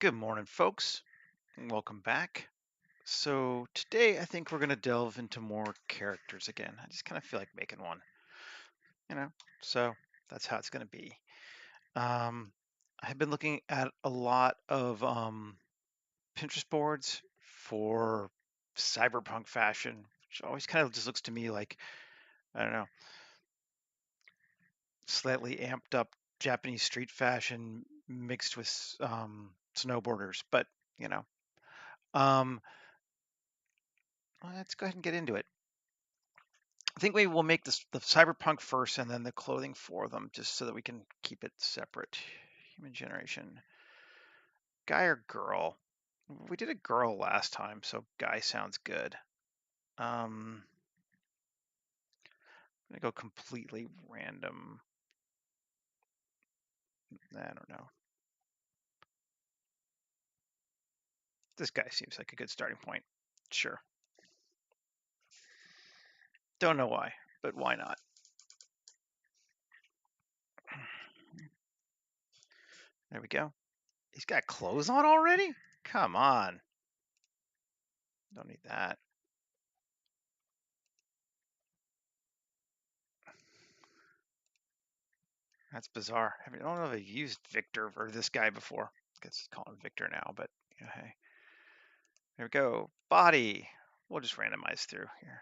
Good morning, folks, and welcome back. So, today I think we're going to delve into more characters again. I just kind of feel like making one, you know, so that's how it's going to be. Um, I've been looking at a lot of Pinterest boards for cyberpunk fashion, which always kind of just looks to me like, I don't know, slightly amped up Japanese street fashion mixed with snowboarders, but, you know. Um, let's go ahead and get into it. I think maybe we'll make the cyberpunk first and then the clothing for them, just so that we can keep it separate. Human generation. Guy or girl? We did a girl last time, so guy sounds good. I'm gonna go completely random. I don't know. This guy seems like a good starting point. Sure. Don't know why, but why not? There we go. He's got clothes on already? Come on. Don't need that. That's bizarre. I don't know if I've used Victor or this guy before. I guess call him Victor now, but hey. There we go. Body. We'll just randomize through here.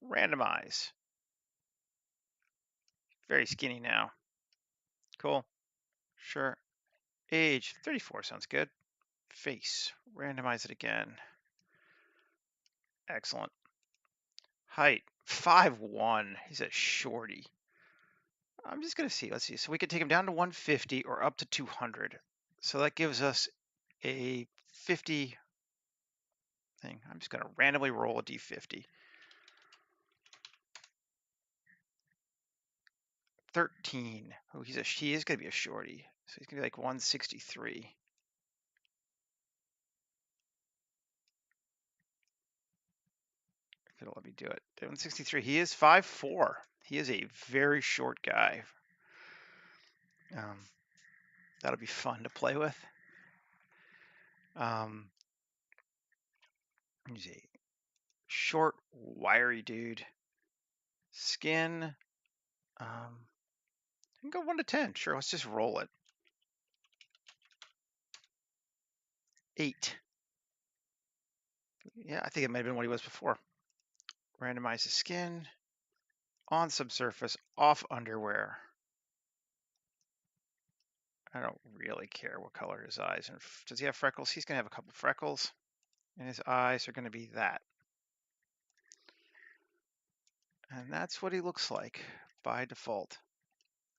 Randomize. Very skinny now. Cool. Sure. Age. 34 sounds good. Face. Randomize it again. Excellent. Height. 5'1". He's a shorty. I'm just going to see. Let's see. So we could take him down to 150 or up to 200. So that gives us a 50 thing. I'm just going to randomly roll a d50. 13. Oh, he is going to be a shorty. So he's going to be like 163. If it'll let me do it. 163. He is 5'4". He is a very short guy. That'll be fun to play with. He's a short, wiry dude. Skin. I can go 1 to 10. Sure, let's just roll it. 8. Yeah, I think it might have been what he was before. Randomize the skin. On subsurface, off underwear. I don't really care what color his eyes are. Does he have freckles? He's going to have a couple freckles. And his eyes are going to be that. And that's what he looks like by default.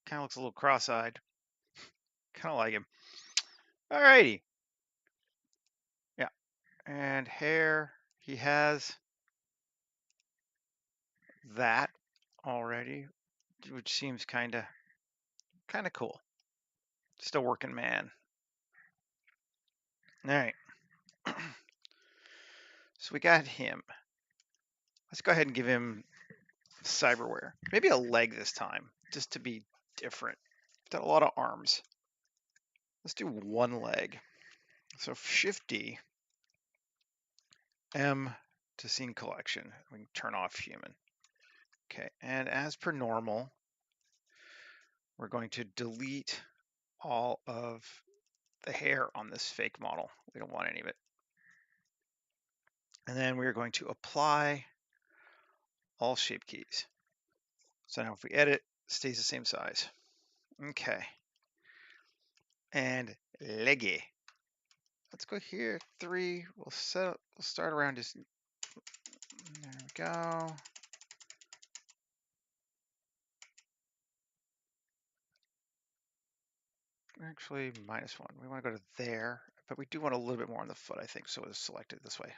Kind of looks a little cross-eyed. Kind of like him. Alrighty. Yeah. And hair, he has that already, which seems kind of cool. Just a working man. All right. So we got him. Let's go ahead and give him cyberwear. Maybe a leg this time, just to be different. Got a lot of arms. Let's do one leg. So Shift D, M to scene collection. We can turn off human. Okay, and as per normal, we're going to delete all of the hair on this fake model. We don't want any of it. And then we're going to apply all shape keys. So now if we edit, it stays the same size. Okay. And leggy. Let's go here, 3. We'll start around just, there we go. Actually, -1. We want to go to there, but we do want a little bit more on the foot, I think, so we'll select it this way.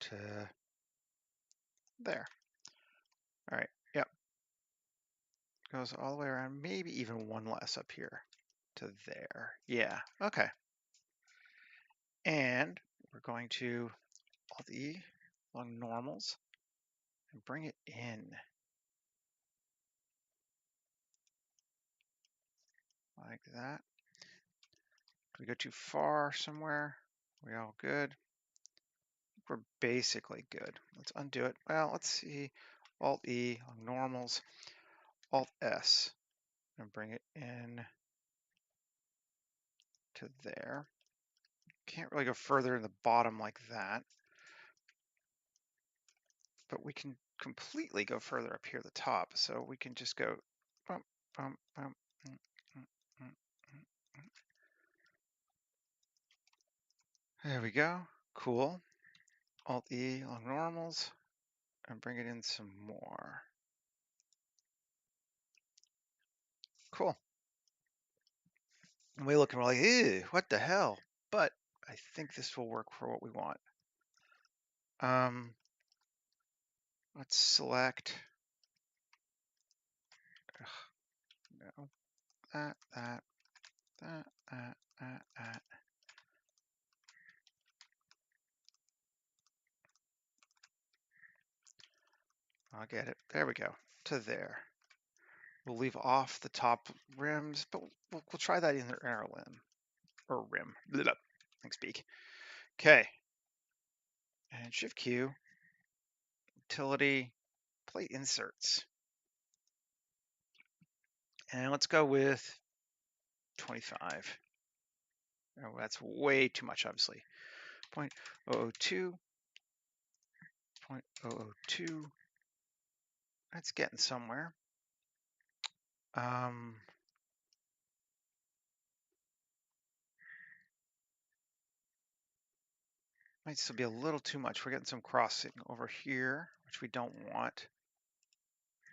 To there. All right, yep. Goes all the way around, maybe even one less up here to there. Yeah, okay. And we're going to Alt-E along normals and bring it in. like that. Do we go too far somewhere? We all good? We're basically good. Let's undo it. Well, let's see. Alt E on normals. Alt S and bring it in to there. Can't really go further in the bottom like that, but we can completely go further up here at the top. So we can just go bump, bump, bump. There we go. Cool. Alt E on normals and bring it in some more. Cool. And we look and we're like, ew, what the hell? But I think this will work for what we want. Let's select, no, that. I'll get it. There we go. To there. We'll leave off the top rims, but we'll try that in our limb. Or rim. Blah, blah. I can speak. Okay. And Shift Q. Utility. Plate inserts. And let's go with 25. Oh, that's way too much, obviously. 0.002. 0.002. That's getting somewhere. Might still be a little too much. We're getting some crossing over here, which we don't want.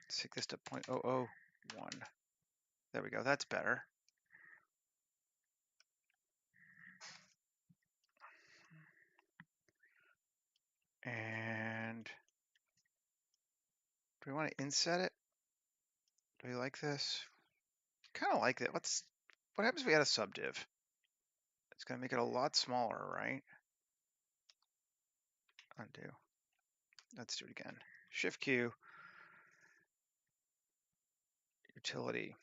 Let's take this to 0.001. There we go. That's better. And do we want to inset it? Do we like this? Kind of like it. What happens if we add a subdiv? It's going to make it a lot smaller, right? Undo. Let's do it again. Shift Q. Utility.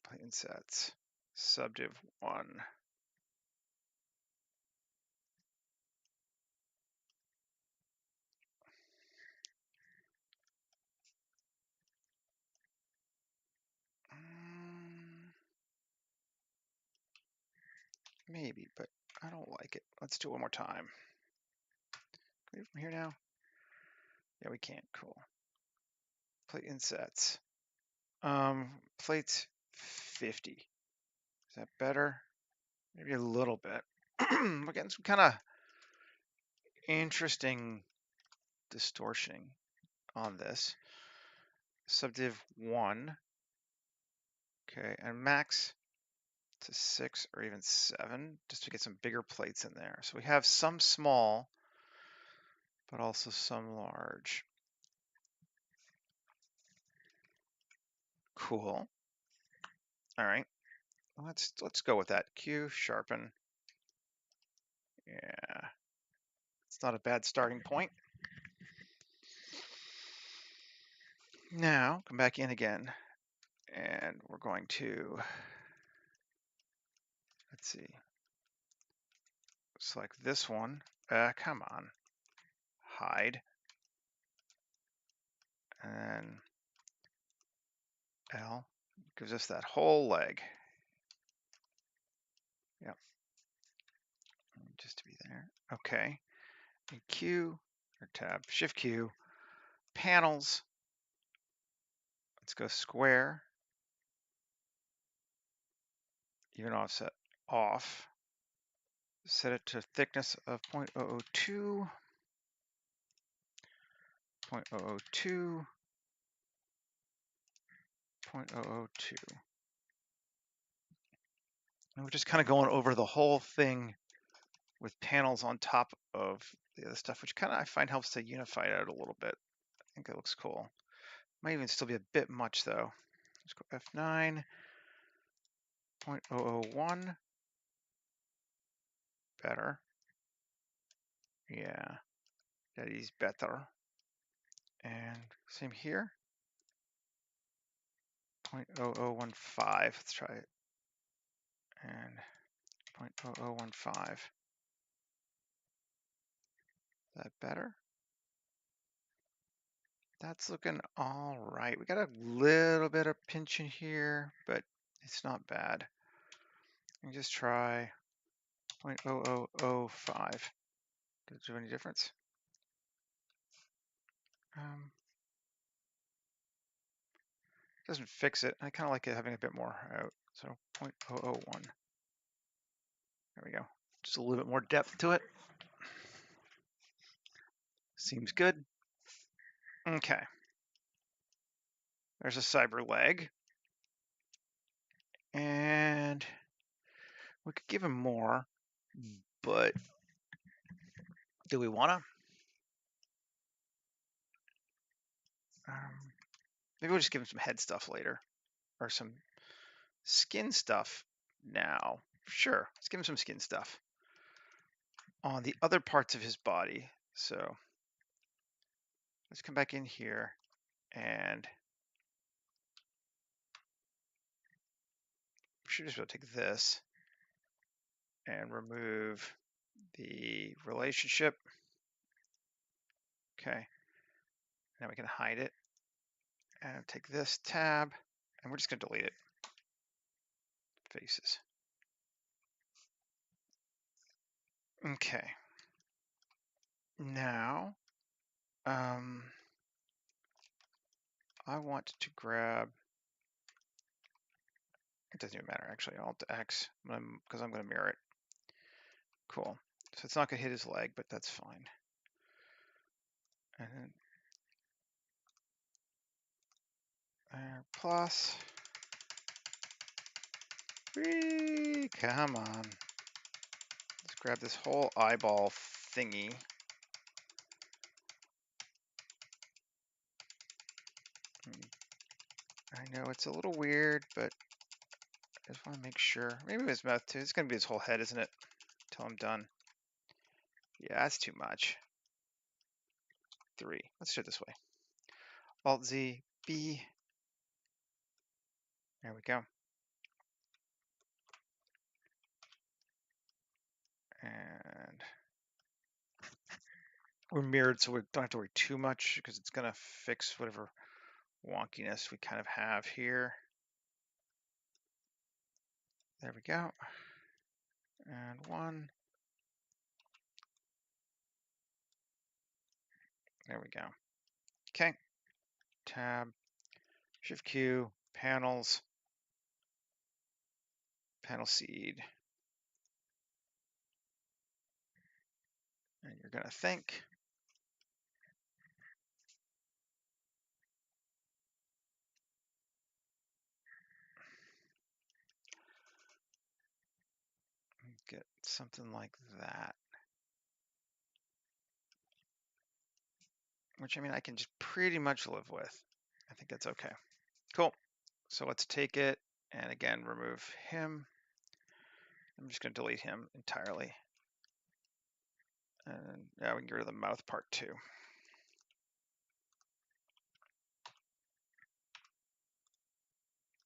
Plate insets. Subdiv 1. Maybe, but I don't like it. Let's do it one more time. Can we do it from here now? Yeah, we can. Cool. Plate insets. Plates 50. Is that better? Maybe a little bit. We're getting some kind of interesting distortion on this. Subdiv 1. Okay, and max to 6 or even 7, just to get some bigger plates in there. So we have some small, but also some large. Cool. All right. Let's go with that. Q, sharpen. Yeah. It's not a bad starting point. Now, come back in again. And we're going to, let's see, select this one. Come on. Hide. And then L gives us that whole leg. Yep. Just to be there. Okay. And Q, or tab, Shift Q, panels. Let's go square. Even offset off. Set it to thickness of 0.002. 0.002. 0.002. And we're just kind of going over the whole thing with panels on top of the other stuff, which kind of I find helps to unify it out a little bit. I think it looks cool. Might even still be a bit much though. Let's go F9, 0.001. Better. Yeah, that is better. And same here. 0.0015. Let's try it. And 0.0015. Is that better? That's looking all right. We got a little bit of pinch in here, but it's not bad. And just try 0.0005. Does it do any difference? Doesn't fix it. I kind of like it having a bit more out. So 0.001. There we go. Just a little bit more depth to it. Seems good. Okay. There's a cyber leg. And we could give him more, but do we want to? Maybe we'll just give him some head stuff later, or some skin stuff now. Sure, let's give him some skin stuff on the other parts of his body. So let's come back in here and we should just be able to take this and remove the relationship. Okay, now we can hide it and take this tab and we're just going to delete it. Faces. Okay. Now, I want to grab, it doesn't even matter actually, Alt X, because I'm going to mirror it. Cool. So it's not going to hit his leg, but that's fine. And then plus. Whee, come on. Let's grab this whole eyeball thingy. I know it's a little weird, but I just want to make sure. Maybe his mouth too. It's going to be his whole head, isn't it? Until I'm done. Yeah, that's too much. 3. Let's do it this way. Alt Z, B. There we go. And we're mirrored, so we don't have to worry too much because it's going to fix whatever wonkiness we kind of have here. There we go. And 1. There we go. Okay. Tab, Shift Q, panels, panel seed. And you're going to think. Get something like that. Which, I mean, I can just pretty much live with. I think that's okay. Cool. So let's take it and again, remove him. I'm just going to delete him entirely. And yeah, we can get rid of the mouth part too.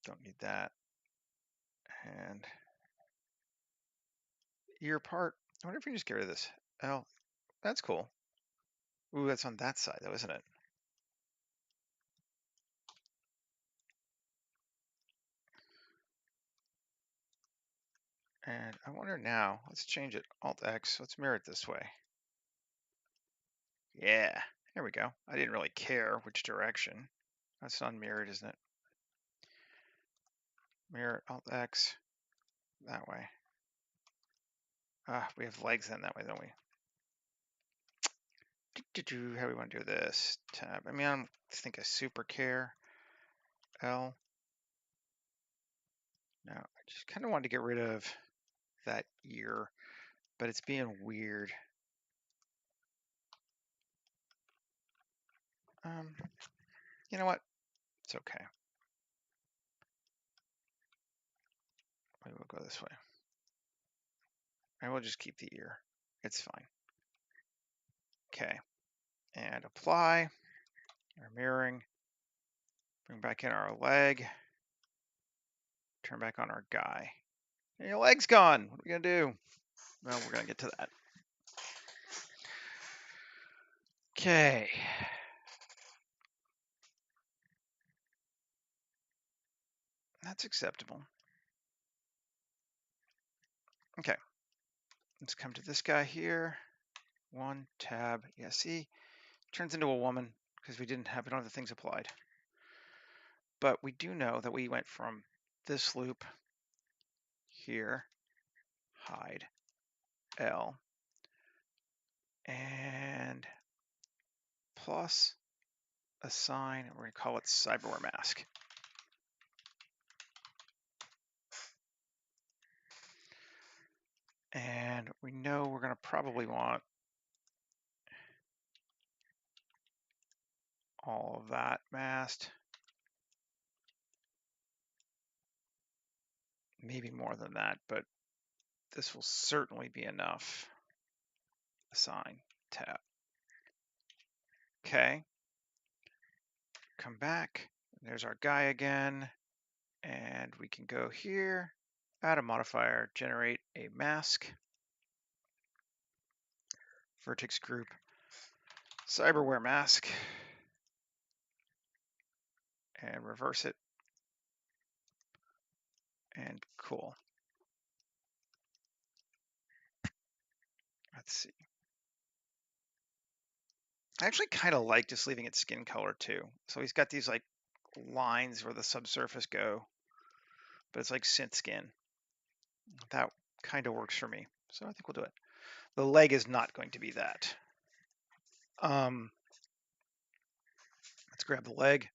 Don't need that. And ear part. I wonder if we can just get rid of this. Oh, that's cool. Ooh, that's on that side though, isn't it? And I wonder now, let's change it. Alt X, let's mirror it this way. Yeah, there we go. I didn't really care which direction. That's unmirrored, isn't it? Mirror Alt X that way. We have legs then that way, don't we? How do we want to do this? Tab. I mean, I don't think I super care. L. Now, I just kind of want to get rid of that ear, but it's being weird. You know what? It's okay. Maybe we'll go this way. I will just keep the ear. It's fine. Okay. And apply our mirroring. Bring back in our leg. turn back on our guy. And your leg's gone. What are we gonna do? Well, we're gonna get to that. Okay. That's acceptable. Okay. Let's come to this guy here. One tab. Yeah, see, turns into a woman because we don't have the things applied. But we do know that we went from this loop here, hide, L, and plus assign, we're going to call it cyberware mask. And we know we're going to probably want all of that masked. Maybe more than that, but this will certainly be enough. Assign, tab. Okay. Come back. There's our guy again. And we can go here, add a modifier, generate a mask. Vertex group, cyberware mask, and reverse it. And cool. Let's see. I actually kind of like just leaving it skin color too. So he's got these like lines where the subsurface go, but it's like synth skin. That kind of works for me. So I think we'll do it. The leg is not going to be that. Let's grab the leg.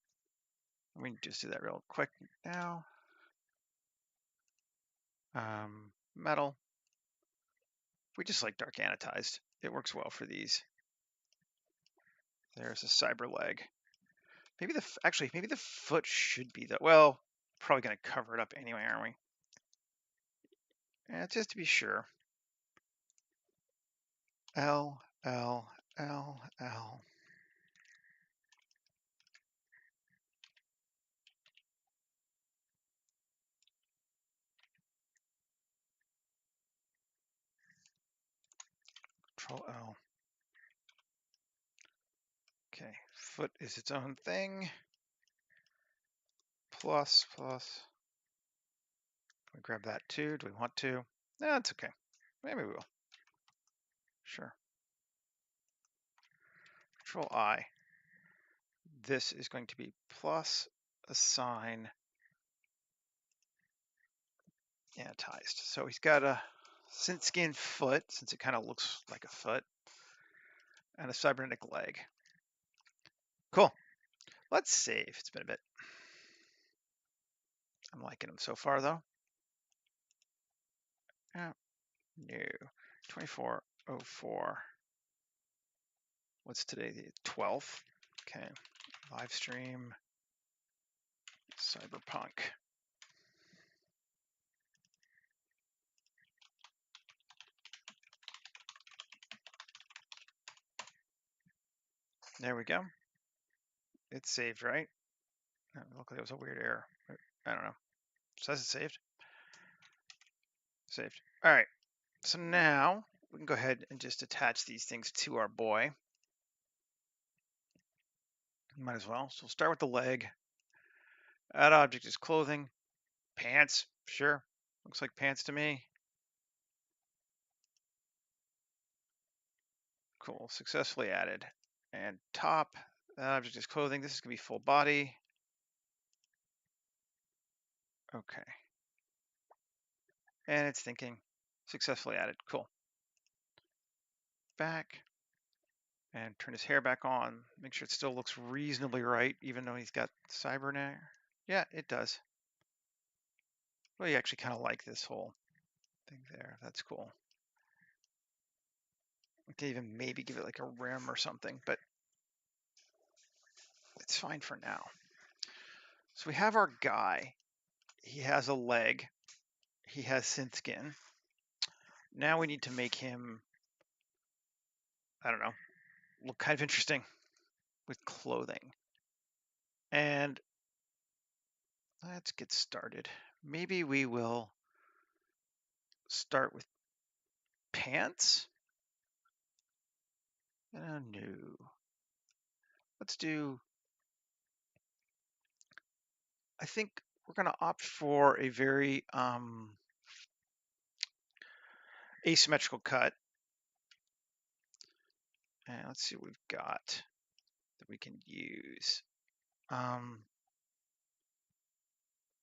We can just do that real quick now. Metal. We just like dark anodized. It works well for these. There's a cyber leg. Maybe maybe the foot should be the, well, probably going to cover it up anyway, aren't we? Yeah, just to be sure. L, L, L, L. Control L. Okay, foot is its own thing. Plus. Can we grab that too? Do we want to? No, it's okay. Maybe we will. Sure. Control I. This is going to be plus assign anodized. So he's got a synth skin foot, since it kind of looks like a foot, and a cybernetic leg. Cool. Let's save. It's been a bit. I'm liking them so far, though. Oh, no. 2404. What's today? The 12th. Okay. Live stream. Cyberpunk. There we go. It's saved, right? It looked like it was a weird error. I don't know. Says it's saved. Saved. All right. So now we can go ahead and just attach these things to our boy. Might as well. So we'll start with the leg. Add object is clothing. Pants. Sure. Looks like pants to me. Cool. Successfully added. And top. Object is clothing. This is going to be full body. Okay. And it's thinking. Successfully added. Cool. Back. And turn his hair back on. Make sure it still looks reasonably right, even though he's got cyber now. Yeah, it does. Well, you actually kind of like this whole thing there. That's cool. We can even maybe give it like a rim or something, but it's fine for now. So we have our guy. He has a leg. He has synth skin. Now we need to make him, I don't know, look kind of interesting with clothing. And let's get started. maybe we will start with pants. No. Let's do, I think we're going to opt for a very asymmetrical cut. And let's see what we've got that we can use. I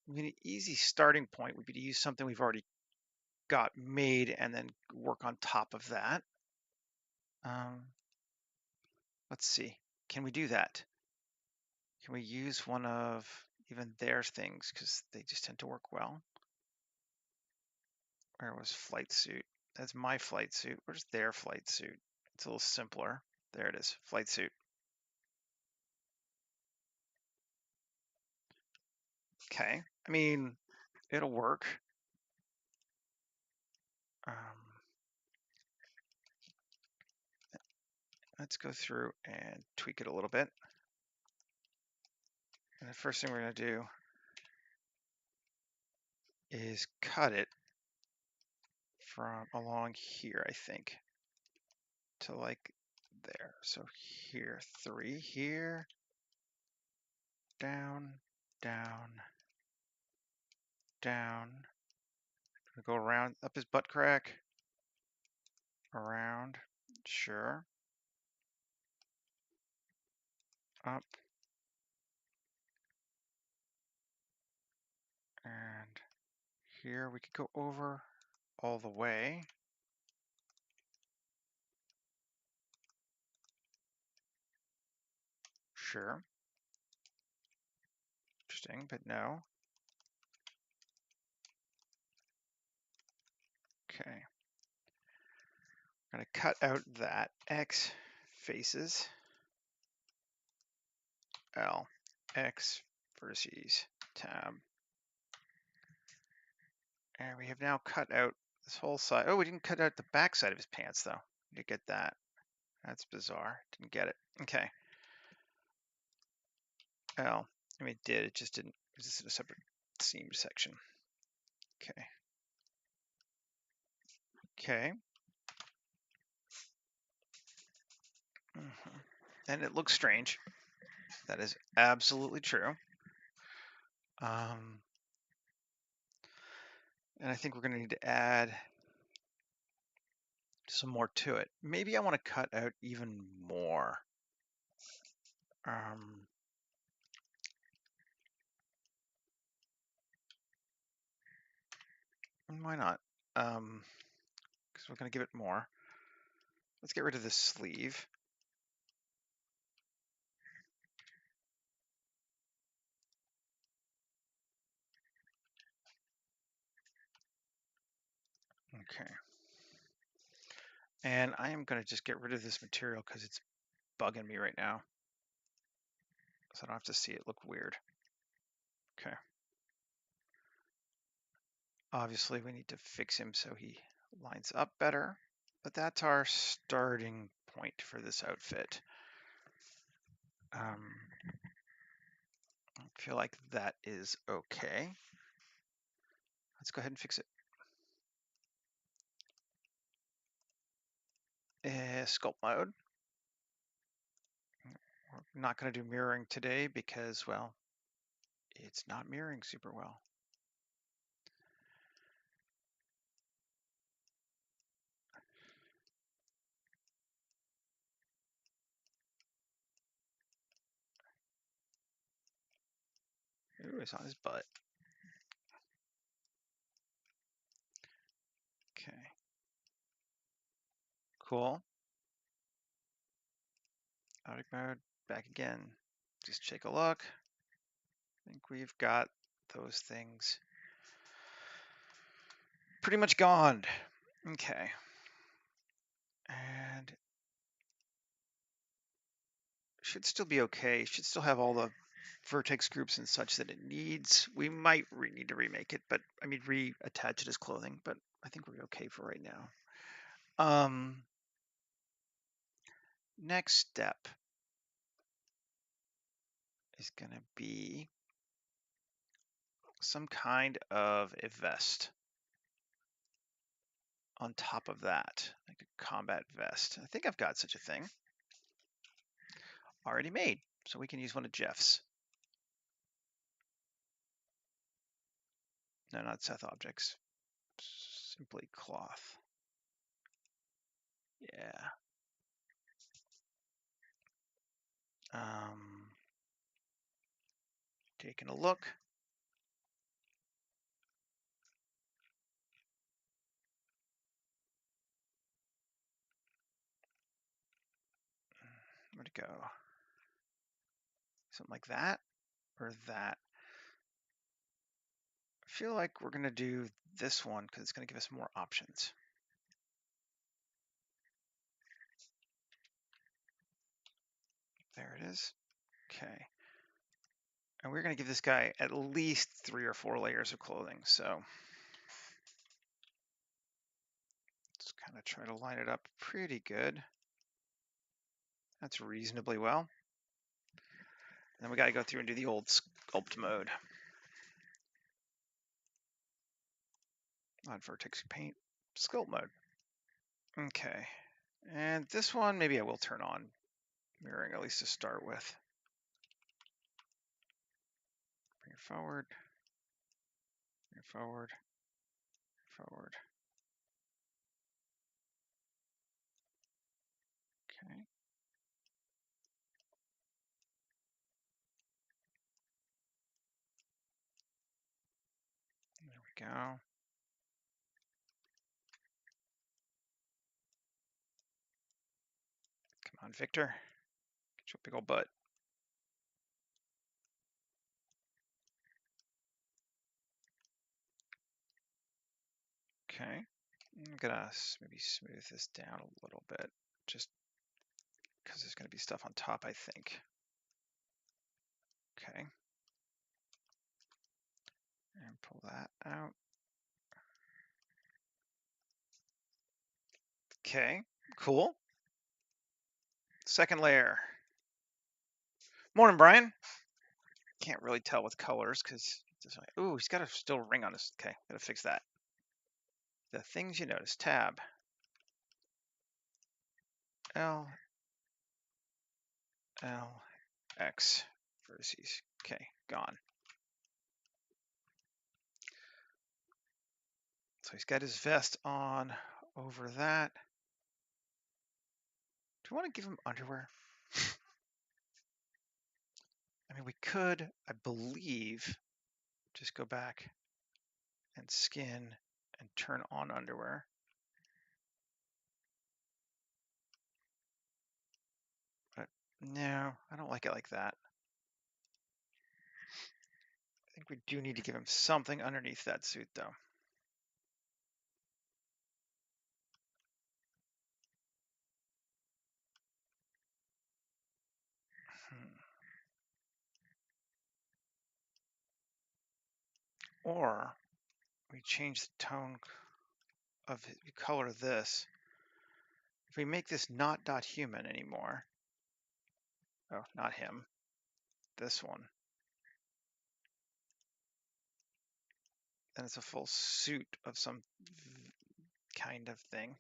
mean, an easy starting point would be to use something we've already got made and then work on top of that. Let's see, can we do that? Can we use one of even their things because they just tend to work well? Where was flight suit? That's my flight suit. Where's their flight suit? It's a little simpler. There it is, flight suit. Okay, I mean, it'll work. Let's go through and tweak it a little bit. And the first thing we're going to do is cut it from along here, I think, to like there. So here, 3 here, down, down, down. Go around, up his butt crack, around, sure, up, and here we could go over all the way. Sure. Interesting, but no. Okay. I'm going to cut out that X faces L, X versus tab. And we have now cut out this whole side. Oh, we didn't cut out the back side of his pants though. We did get that. That's bizarre. Didn't get it. Okay. L. I mean, it did. It just didn't. It was just a separate seam section. Okay. Okay. And it looks strange. That is absolutely true. And I think we're going to need to add some more to it. Maybe I want to cut out even more. Why not? Because we're going to give it more. Let's get rid of this sleeve. Okay. And I am going to just get rid of this material because it's bugging me right now. So I don't have to see it look weird. Okay. Obviously, we need to fix him so he lines up better. But that's our starting point for this outfit. I feel like that is okay. Let's go ahead and fix it. Sculpt mode. We're not going to do mirroring today because, well, it's not mirroring super well. Ooh, it's on his butt. Okay. Cool. Autic mode, back again. Just take a look. I think we've got those things pretty much gone. Okay. And should still be okay. Should still have all the vertex groups and such that it needs. We might need to remake it, but I mean reattach it as clothing, but I think we're okay for right now. Next step is gonna be some kind of a vest on top of that, like a combat vest. I think I've got such a thing already made, so we can use one of Jeff's. No, not Seth objects. Simply cloth. Yeah. Taking a look. Where'd it go? Something like that or that. I feel like we're gonna do this one because it's gonna give us more options. There it is. Okay. And we're gonna give this guy at least 3 or 4 layers of clothing. So let's kind of try to line it up pretty good. That's reasonably well. And then we gotta go through and do the old sculpt mode. Not vertex paint, sculpt mode. Okay. And this one, maybe I will turn on mirroring at least to start with. Bring it forward, bring it forward, forward. Okay. There we go. Come on, Victor. Get your big old butt. Okay. I'm gonna maybe smooth this down a little bit, just because there's gonna be stuff on top, I think. Okay. And pull that out. Okay, cool. Second layer. Morning, Brian. Can't really tell with colors because, ooh, he's got a still ring on his. Okay, gotta fix that. The things you notice, tab. L, L, X, vertices. Okay, gone. So he's got his vest on over that. Do we want to give him underwear? I mean, we could, I believe, just go back and skin and turn on underwear. But no, I don't like it like that. I think we do need to give him something underneath that suit, though. Or we change the tone of the color of this. If we make this not dot human anymore, oh, not him, this one, then it's a full suit of some kind of thing.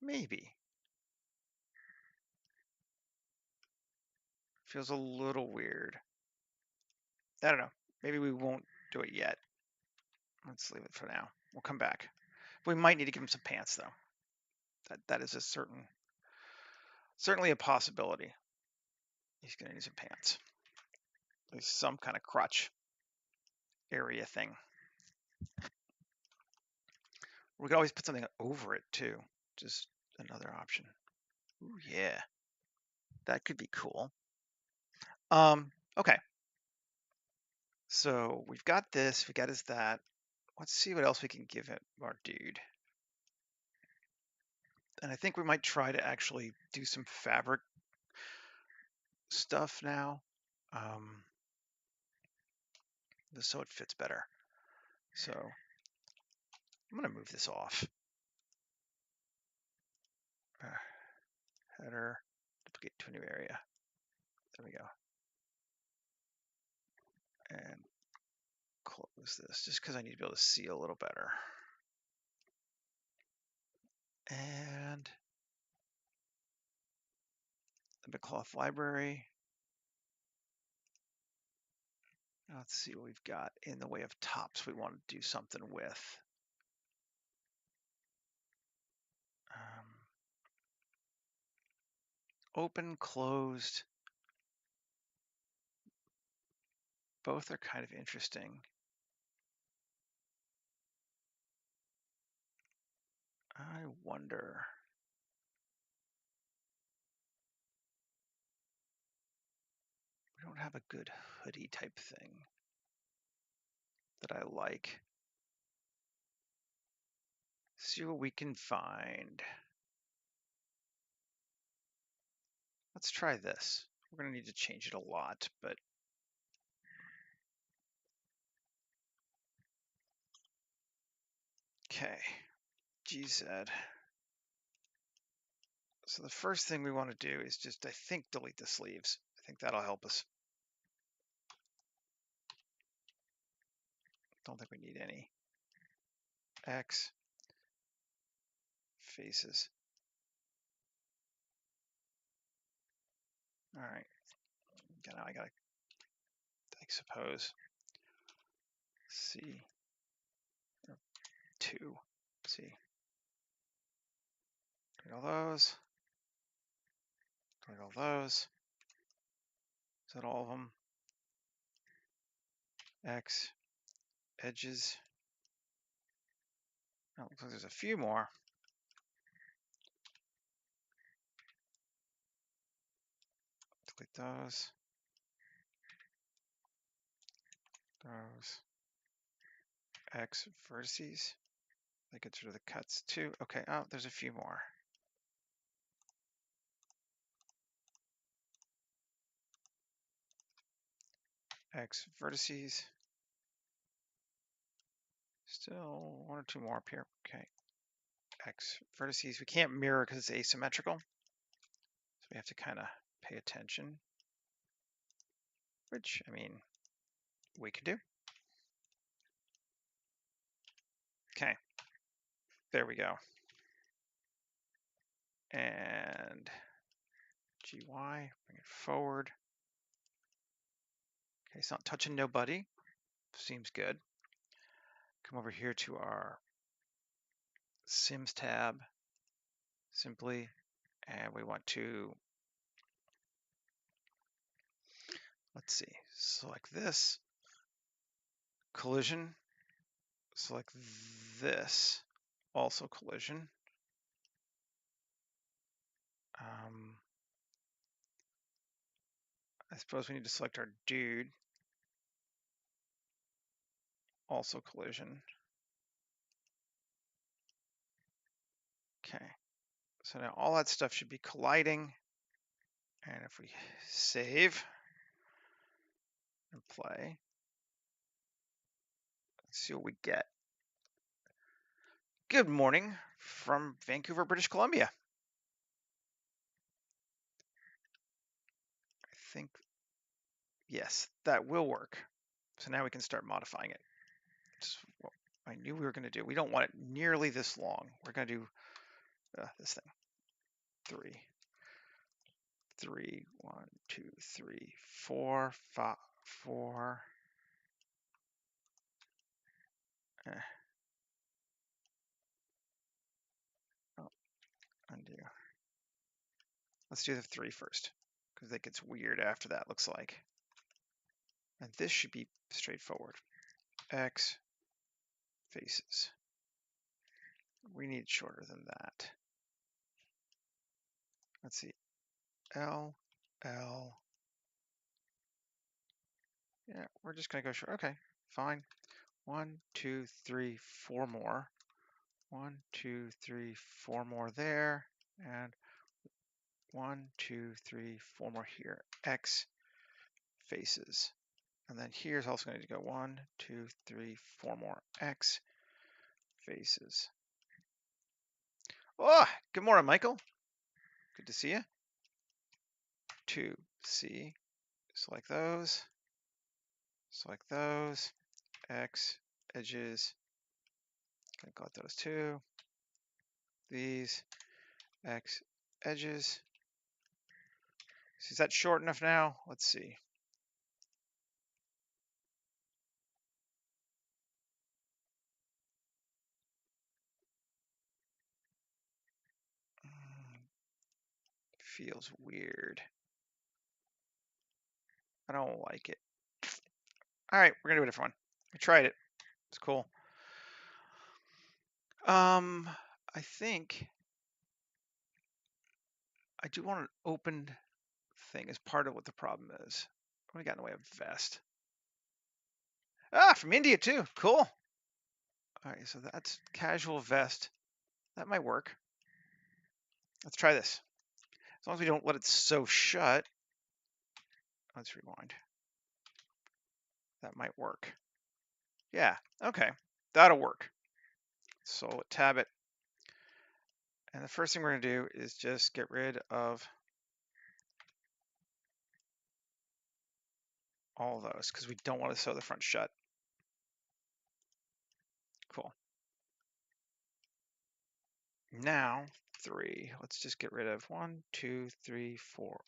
Maybe. Feels a little weird. I don't know. Maybe we won't do it yet. Let's leave it for now. We'll come back. We might need to give him some pants, though. That is a certainly a possibility. He's going to need some pants. At least some kind of crotch area thing. We could always put something over it, too. Just another option. Ooh, yeah. That could be cool. Okay. So we've got this. We got his that. Let's see what else we can give it, our dude. And I think we might try to actually do some fabric stuff now, just so it fits better. So I'm going to move this off. Header, duplicate to a new area. There we go. close this just because I need to be able to see a little better. And the cloth library. Let's see what we've got in the way of tops we want to do something with. Open, closed. Both are kind of interesting. I wonder. We don't have a good hoodie type thing that I like. See what we can find. Let's try this. We're going to need to change it a lot, but okay. GZ. So the first thing we want to do is just, I think, delete the sleeves. I think that'll help us. Don't think we need any. X. Faces. All right. Now I gotta, I suppose, C. 2. C. Delete all those. Delete all those. Is that all of them? X. Edges. Oh, looks like there's a few more. Delete those. Those. X vertices. That gets rid of the cuts too. Okay, oh, there's a few more. X vertices. Still one or two more up here. Okay. X vertices. We can't mirror because it's asymmetrical. So we have to kind of pay attention. Which, I mean, we could do. Okay. There we go. And GY, bring it forward. Okay, it's not touching nobody. Seems good. Come over here to our Sims tab, simply, and we want to, let's see, select this, collision, select this, also collision. I suppose we need to select our dude, also collision. Okay, so now all that stuff should be colliding. And if we save and play, let's see what we get. Good morning from Vancouver, British Columbia. I think, yes, that will work. So now we can start modifying it. It's what I knew we were going to do. We don't want it nearly this long. We're going to do this thing. 3, 3, 1, 2, 3, 4, 5, 4. Oh, undo. Let's do the 3 first, because that gets weird after that, looks like. And this should be straightforward. X faces. We need shorter than that. Let's see. L, L. Yeah, we're just going to go short. Okay, fine. 1, 2, 3, 4 more. 1, 2, 3, 4 more there. And 1, 2, 3, 4 more here. X faces. And then here's also going to go 1, 2, 3, 4 more X faces. Oh, good morning, Michael. Good to see you. 2, C. Select those. Select those. X edges. Gonna call it those two. These X edges. Is that short enough now? Let's see. Feels weird. I don't like it. All right, we're gonna do a different one. I tried it. It's cool. I think I do want an open thing as part of what the problem is. What do we got in the way of vest? Ah, from India too. Cool. All right, so that's casual vest. That might work. Let's try this. As long as we don't let it sew shut. Let's rewind. That might work. Yeah, okay. That'll work. So tab it. And the first thing we're gonna do is just get rid of all of those because we don't want to sew the front shut. Cool. Now, 3. Let's just get rid of 1, 2, 3, 4,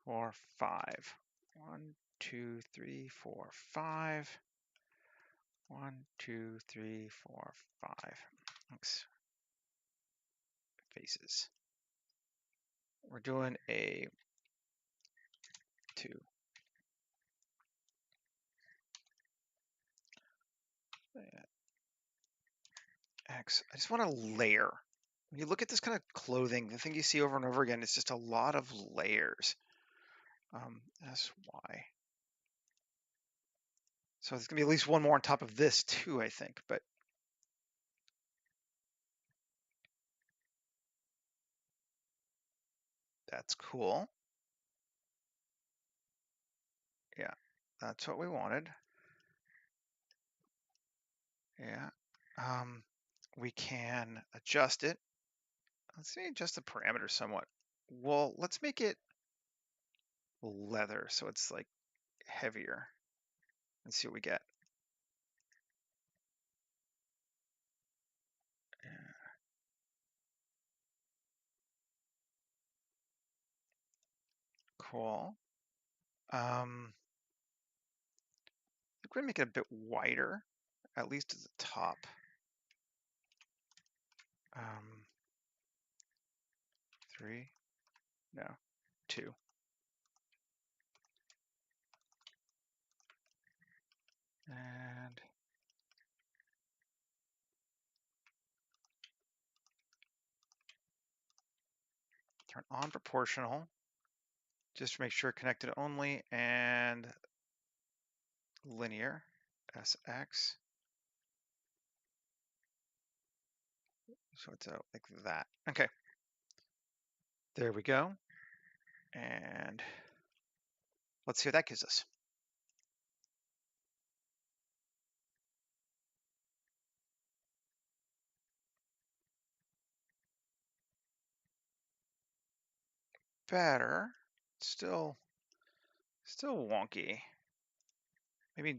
4, 5. 1, 2, 3, 4, 5. 1, 2, 3, 4, 5. Thanks. Faces. We're doing a 2. X. I just want a layer. When you look at this kind of clothing, the thing you see over and over again, it's just a lot of layers. SY. So there's gonna be at least one more on top of this too, I think, but that's cool. Yeah, that's what we wanted. Yeah. We can adjust it. Let's see, adjust the parameters somewhat. Well, let's make it leather so it's like heavier and see what we get. Cool. We're gonna make it a bit wider, at least at the top. 3, no, 2. And turn on proportional, just to make sure connected only, and linear, SX. So it's out like that. Okay. There we go. And let's see what that gives us. Better. Still wonky. Maybe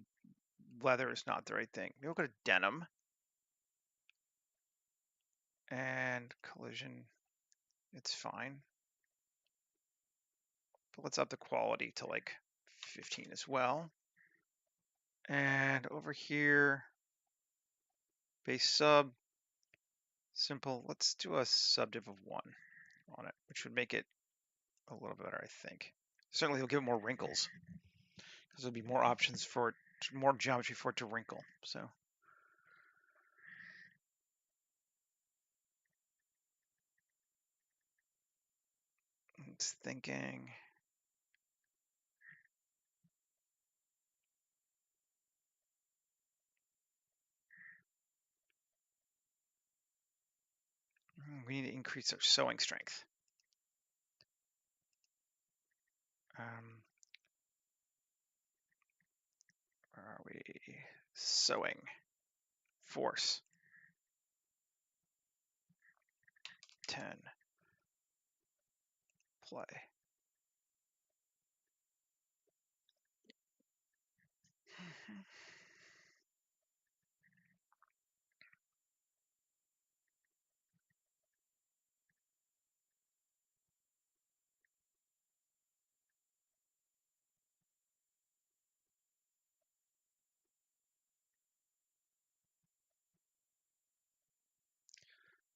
leather is not the right thing. Maybe we'll go to denim. And collision, it's fine. But let's up the quality to like 15 as well. And over here, base sub, simple. Let's do a subdiv of 1 on it, which would make it a little better, I think. Certainly it'll give it more wrinkles because there'll be more options for it, more geometry for it to wrinkle. So it's thinking. We need to increase our sewing strength. Where are we? Sewing. Force. 10. Play.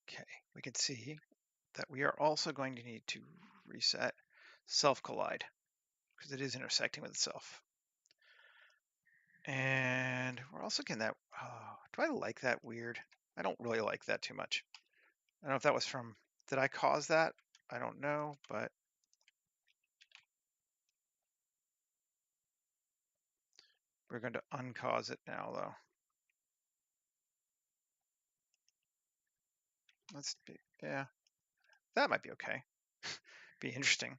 Okay, we can see that we are also going to need to reset self collide because it is intersecting with itself. And we're also getting that, do I like that weird? I don't really like that too much. I don't know if that was from, did I cause that? I don't know, but we're going to uncause it now though. Let's be, yeah, that might be okay. Be interesting.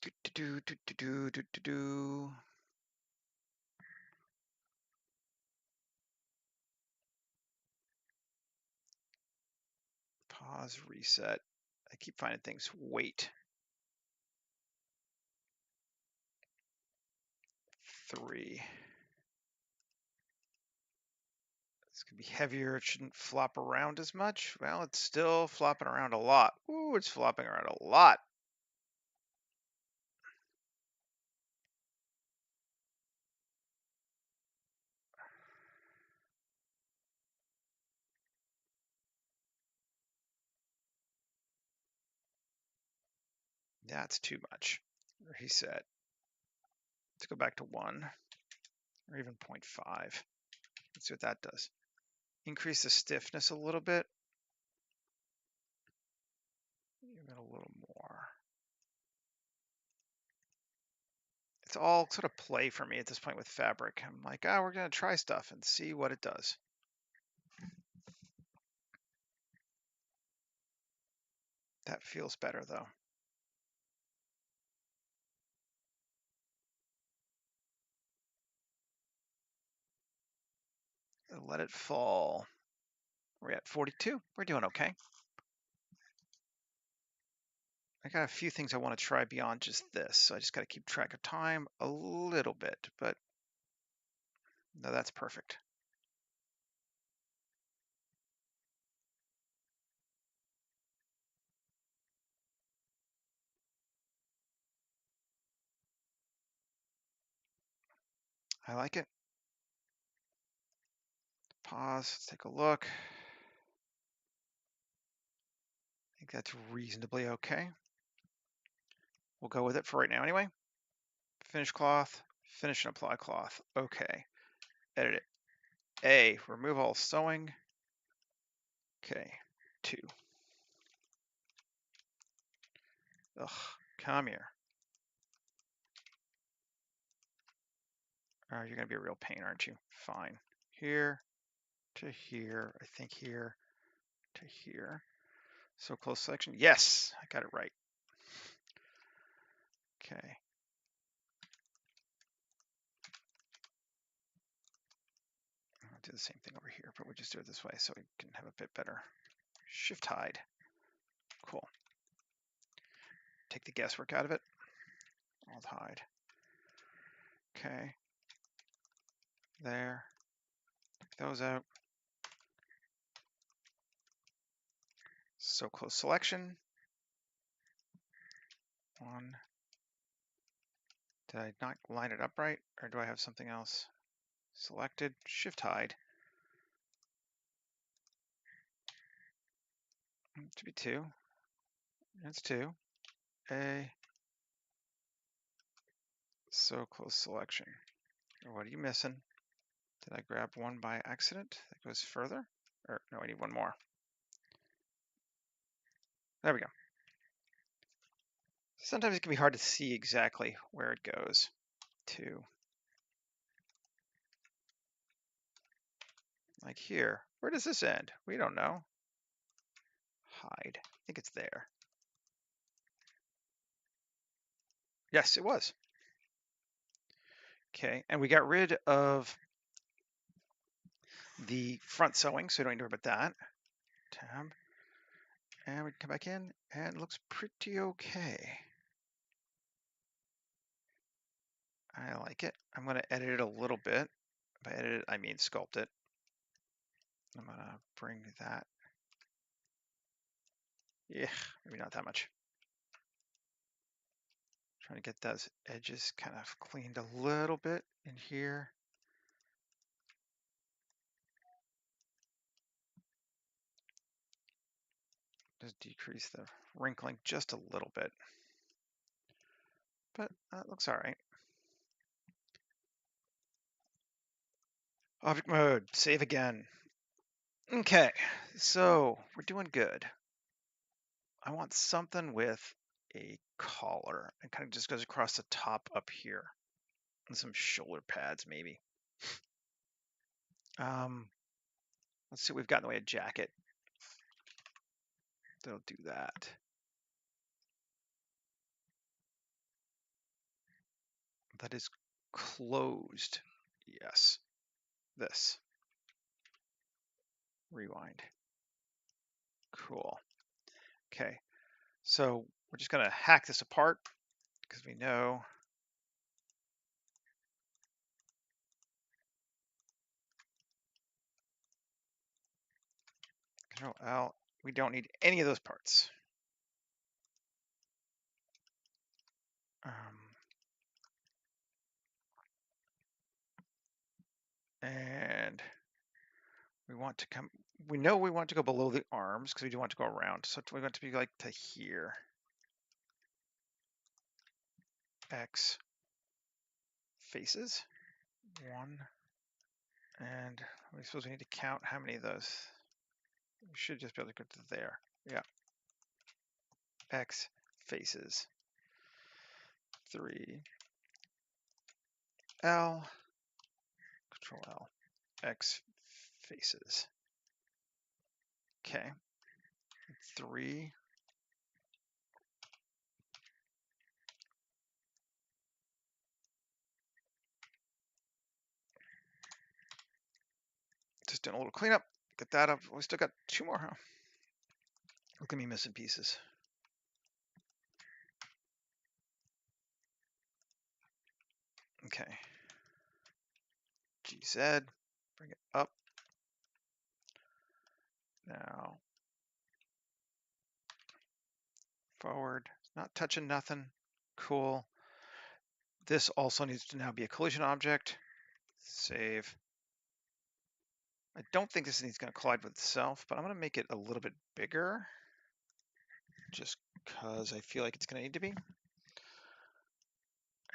Do, do, do, do, do, do, do, do. Pause, reset. I keep finding things. Wait. 3. This could be heavier. It shouldn't flop around as much. Well, it's still flopping around a lot. Ooh, it's flopping around a lot. That's too much. Reset. Let's go back to 1 or even 0.5. Let's see what that does. Increase the stiffness a little bit. Even a little more. It's all sort of play for me at this point with fabric. I'm like, we're going to try stuff and see what it does. That feels better though. Let it fall. We're at 42. We're doing okay. I got a few things I want to try beyond just this, so I just got to keep track of time a little bit, but no, that's perfect. I like it. Pause, let's take a look. I think that's reasonably okay. We'll go with it for right now anyway. Finish cloth, finish and apply cloth. Okay, edit it. A, remove all sewing. Okay, 2. Ugh, come here. You're gonna be a real pain, aren't you? Fine. Here to here, I think here to here. So close selection. Yes, I got it right. Okay. I'll do the same thing over here, but we'll just do it this way so we can have a bit better. Shift hide. Cool. Take the guesswork out of it. Alt hide. Okay. There. Take those out. So close selection. 1. Did I not line it up right? Or do I have something else? Selected. Shift hide. It should be 2. That's 2. A. So close selection. What are you missing? Did I grab 1 by accident? That goes further? Or no, I need 1 more. There we go. Sometimes it can be hard to see exactly where it goes. 2. Like here. Where does this end? We don't know. Hide. I think it's there. Yes, it was. Okay, and we got rid of the front sewing, so we don't need to worry about that. Tab. And we can come back in, and it looks pretty okay. I like it. I'm going to edit it a little bit. By edit it, I mean sculpt it. I'm going to bring that. Yeah, maybe not that much. Trying to get those edges kind of cleaned a little bit in here. Just decrease the wrinkling just a little bit. But that looks all right. Object mode, save again. Okay, so we're doing good. I want something with a collar and kind of just goes across the top up here. And some shoulder pads maybe. Let's see what we've got in the way of jacket. They'll do that. That is closed. Yes. This. Rewind. Cool. Okay. So we're just going to hack this apart because we know Control L. We don't need any of those parts. And we want to come, we know we want to go below the arms because we do want to go around. So we want to be like to here. X faces. 1. And we suppose we need to count how many of those. We should just be able to go to there. Yeah. X faces. 3. L. Control L. X faces. Okay. 3. Just doing a little cleanup. Get that up. We still got 2 more, huh? Look at me missing pieces. Okay. GZ. Bring it up. Now. Forward. Not touching nothing. Cool. This also needs to now be a collision object. Save. I don't think this needs going to collide with itself, but I'm going to make it a little bit bigger just because I feel like it's going to need to be.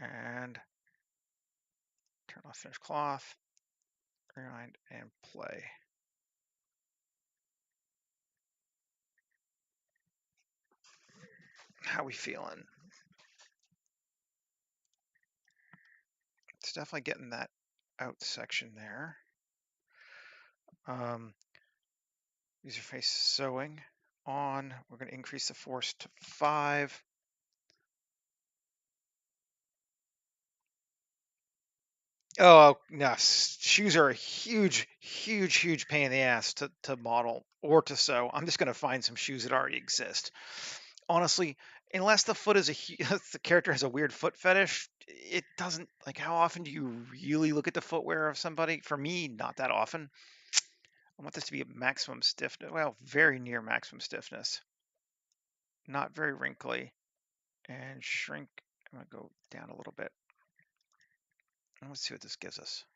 And turn off finish cloth, rewind, and play. How we feeling? It's definitely getting that out section there. User face sewing on. We're going to increase the force to 5. Oh, no. Shoes are a huge, huge, huge pain in the ass to model or to sew. I'm just going to find some shoes that already exist. Honestly, unless the foot is the character has a weird foot fetish, it doesn't, like, how often do you really look at the footwear of somebody? For me, not that often. I want this to be a maximum stiffness. Well, very near maximum stiffness. Not very wrinkly. And shrink. I'm going to go down a little bit. Let's see what this gives us.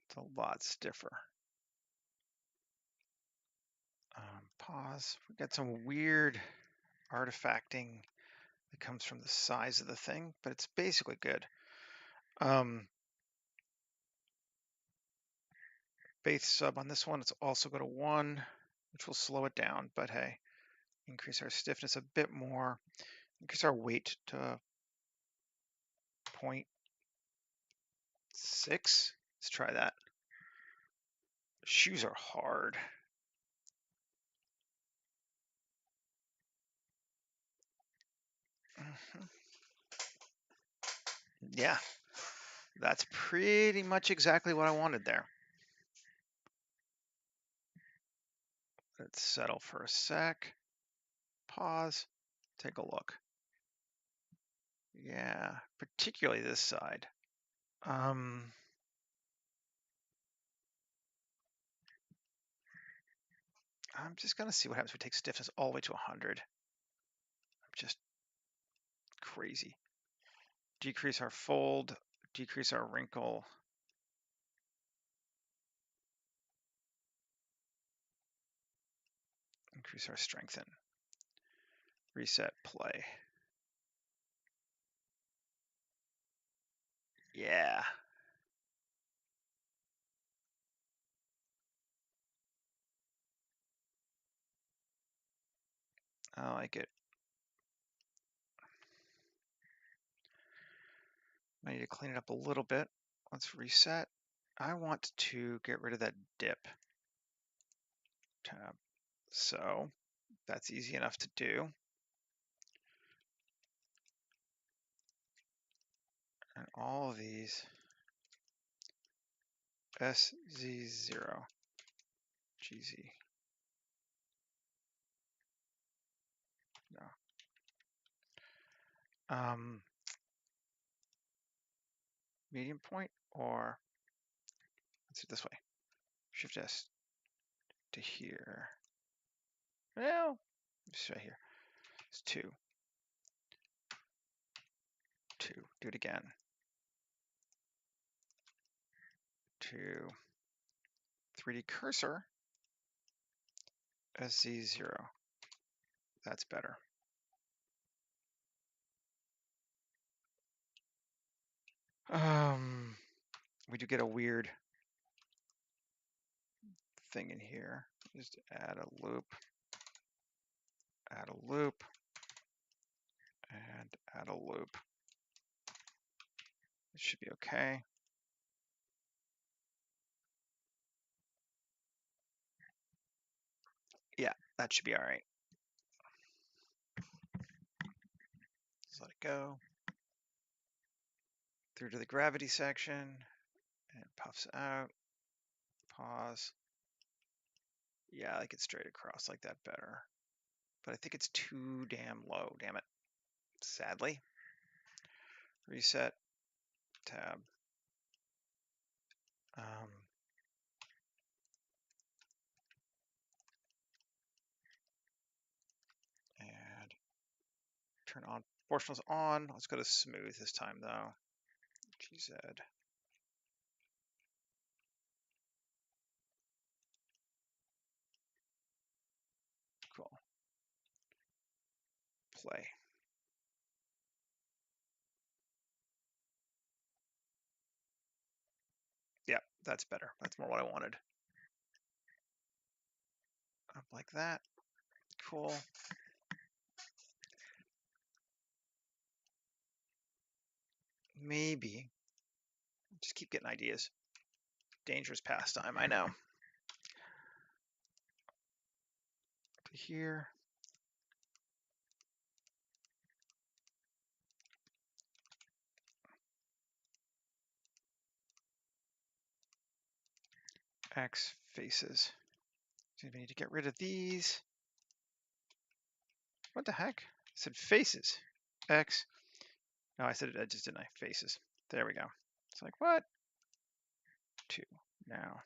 It's a lot stiffer. Pause. We got some weird artifacting that comes from the size of the thing, but it's basically good. Base sub on this one, it's also go to 1, which will slow it down, but hey, increase our stiffness a bit more, increase our weight to 0.6. Let's try that. Shoes are hard. Yeah, that's pretty much exactly what I wanted there. Let's settle for a sec. Pause. Take a look. Yeah, particularly this side. I'm just gonna see what happens if we take stiffness all the way to 100. I'm just crazy. Decrease our fold, decrease our wrinkle. Increase our strengthen. Reset, play. Yeah. I like it. I need to clean it up a little bit. Let's reset. I want to get rid of that dip tab. So that's easy enough to do. And all of these SZ0, GZ. No. Medium point, or let's do it this way. Shift S to here. Well, just right here. It's 2. 2. Do it again. 2. 3D cursor. SZ0. That's better. We do get a weird thing in here. Just add a loop, and add a loop. It should be okay. Yeah, that should be all right. Just let it go. Through to the gravity section, and it puffs out. Pause. Yeah, I like it straight across like that better. But I think it's too damn low, damn it. Sadly. Reset, tab. And turn on proportionals on. Let's go to smooth this time though. GZ. Cool. Play. Yeah, that's better. That's more what I wanted. Up like that. Cool. Maybe. Just keep getting ideas. Dangerous pastime, I know. To here. X faces. So we need to get rid of these. What the heck? I said faces. X. No, I said edges, didn't I? Faces. There we go. It's like, what? 2. Now.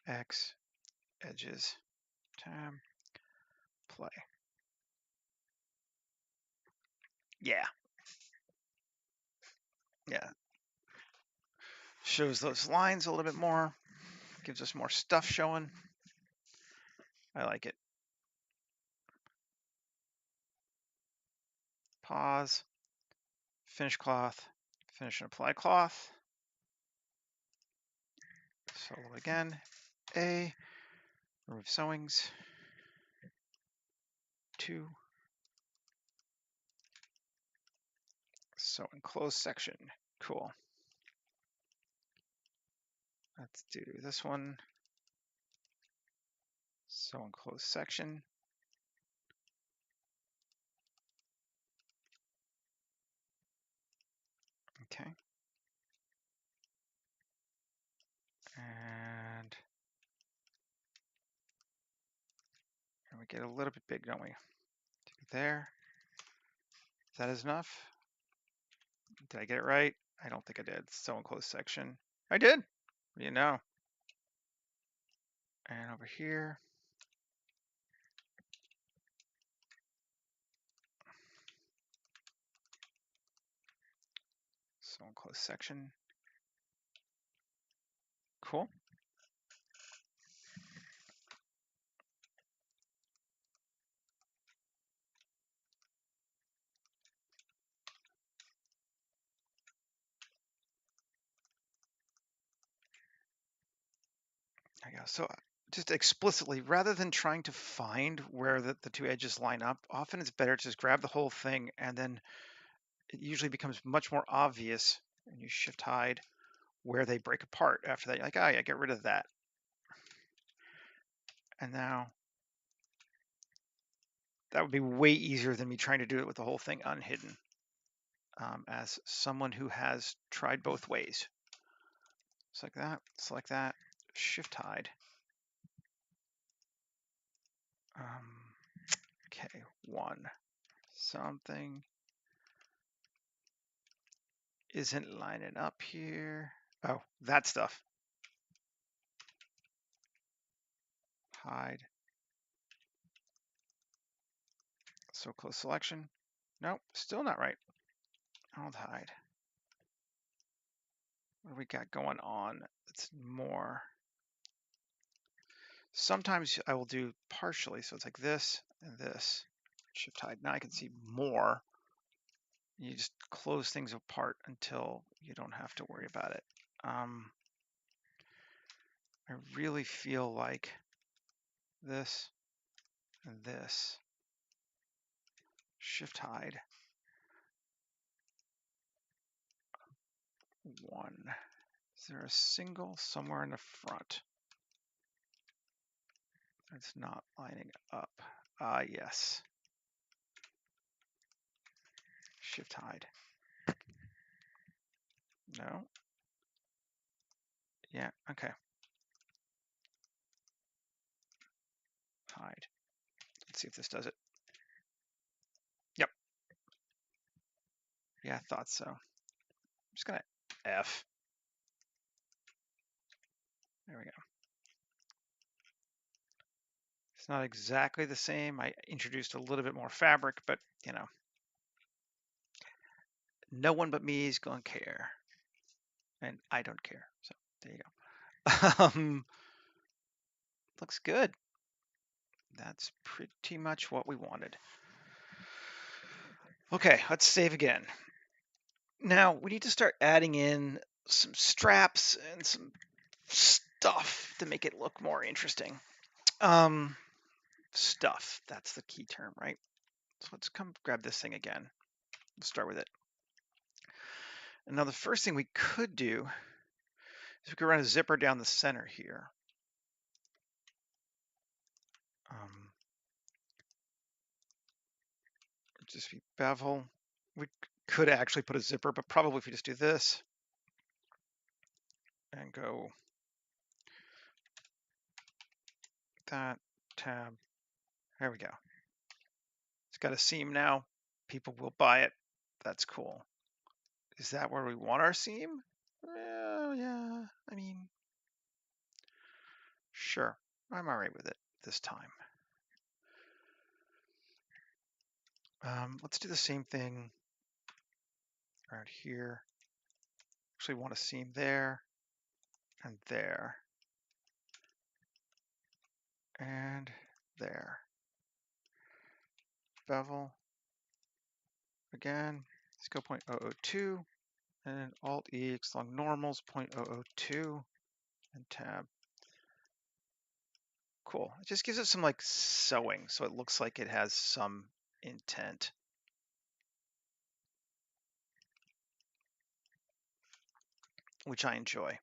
X. Edges. Tab. Play. Yeah. Yeah. Shows those lines a little bit more. Gives us more stuff showing. I like it. Pause. Finish cloth. Finish and apply cloth. Solo again. A. Remove sewings. 2. Sew and close section. Cool. Let's do this one. Sew and close section. Okay. And there we We get a little bit big, don't we? There. Is that enough? Did I get it right? I don't think I did. So enclosed section. I did. You know. And over here. So enclosed section. Cool. There you go. So just explicitly, rather than trying to find where the two edges line up, often it's better to just grab the whole thing, and then it usually becomes much more obvious when you shift hide where they break apart after that. You're like, oh yeah, get rid of that. And now that would be way easier than me trying to do it with the whole thing unhidden. As someone who has tried both ways. Select that, shift hide. Okay, one. Something isn't lining up here. Oh, that stuff. Hide. So close selection. Nope, still not right. I'll hide. What do we got going on? It's more. Sometimes I will do partially, so it's like this and this. Shift hide. Now I can see more. You just close things apart until you don't have to worry about it. I really feel like this and this. Shift hide. One. Is there a single somewhere in the front? It's not lining up. Yes. Shift hide. No. Yeah, okay. Hide. Let's see if this does it. Yep. Yeah, I thought so. I'm just gonna F. There we go. It's not exactly the same. I introduced a little bit more fabric, but you know, no one but me is gonna care. And I don't care. So there you go. Looks good. That's pretty much what we wanted. Okay, let's save again. Now we need to start adding in some straps and some stuff to make it look more interesting. Stuff, that's the key term, right? So let's come grab this thing again. Let's start with it. And now the first thing we could do is we could run a zipper down the center here. Just be bevel. We could actually put a zipper, but probably if we just do this and go that tab, there we go. It's got a seam now. People will buy it. That's cool. Is that where we want our seam? Well, yeah, I mean, sure. I'm all right with it this time. Let's do the same thing around here. Actually want a seam there and there and there. Bevel again. Let's go 0.002 and Alt E long normals 0.002 and tab. Cool. It just gives it some like sewing, so it looks like it has some intent. Which I enjoy.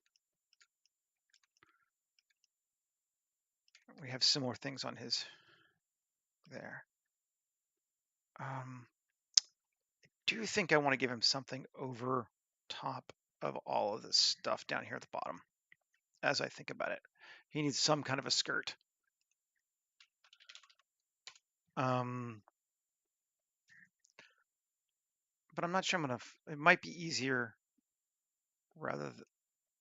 We have similar things on his there. I do think I want to give him something over top of all of this stuff down here at the bottom. As I think about it, he needs some kind of a skirt. But I'm not sure I'm gonna, it might be easier rather than,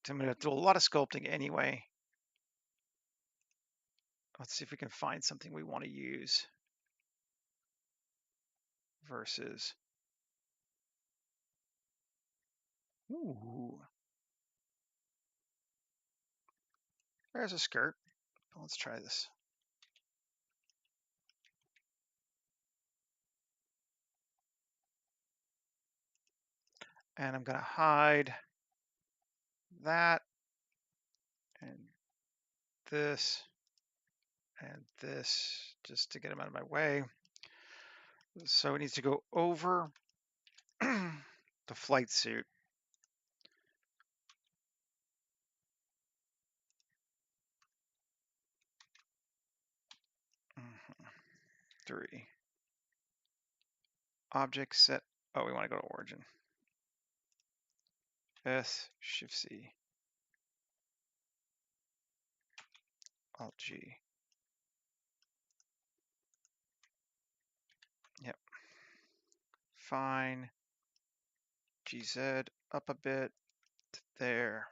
I'm gonna do a lot of sculpting anyway. Let's see if we can find something we want to use versus, ooh, there's a skirt. Let's try this. And I'm gonna hide that and this and this just to get them out of my way. So it needs to go over the flight suit. Mhm. 3. Object set. Oh, we want to go to origin. S, Shift C, Alt G. Yep. Fine. GZ up a bit. There.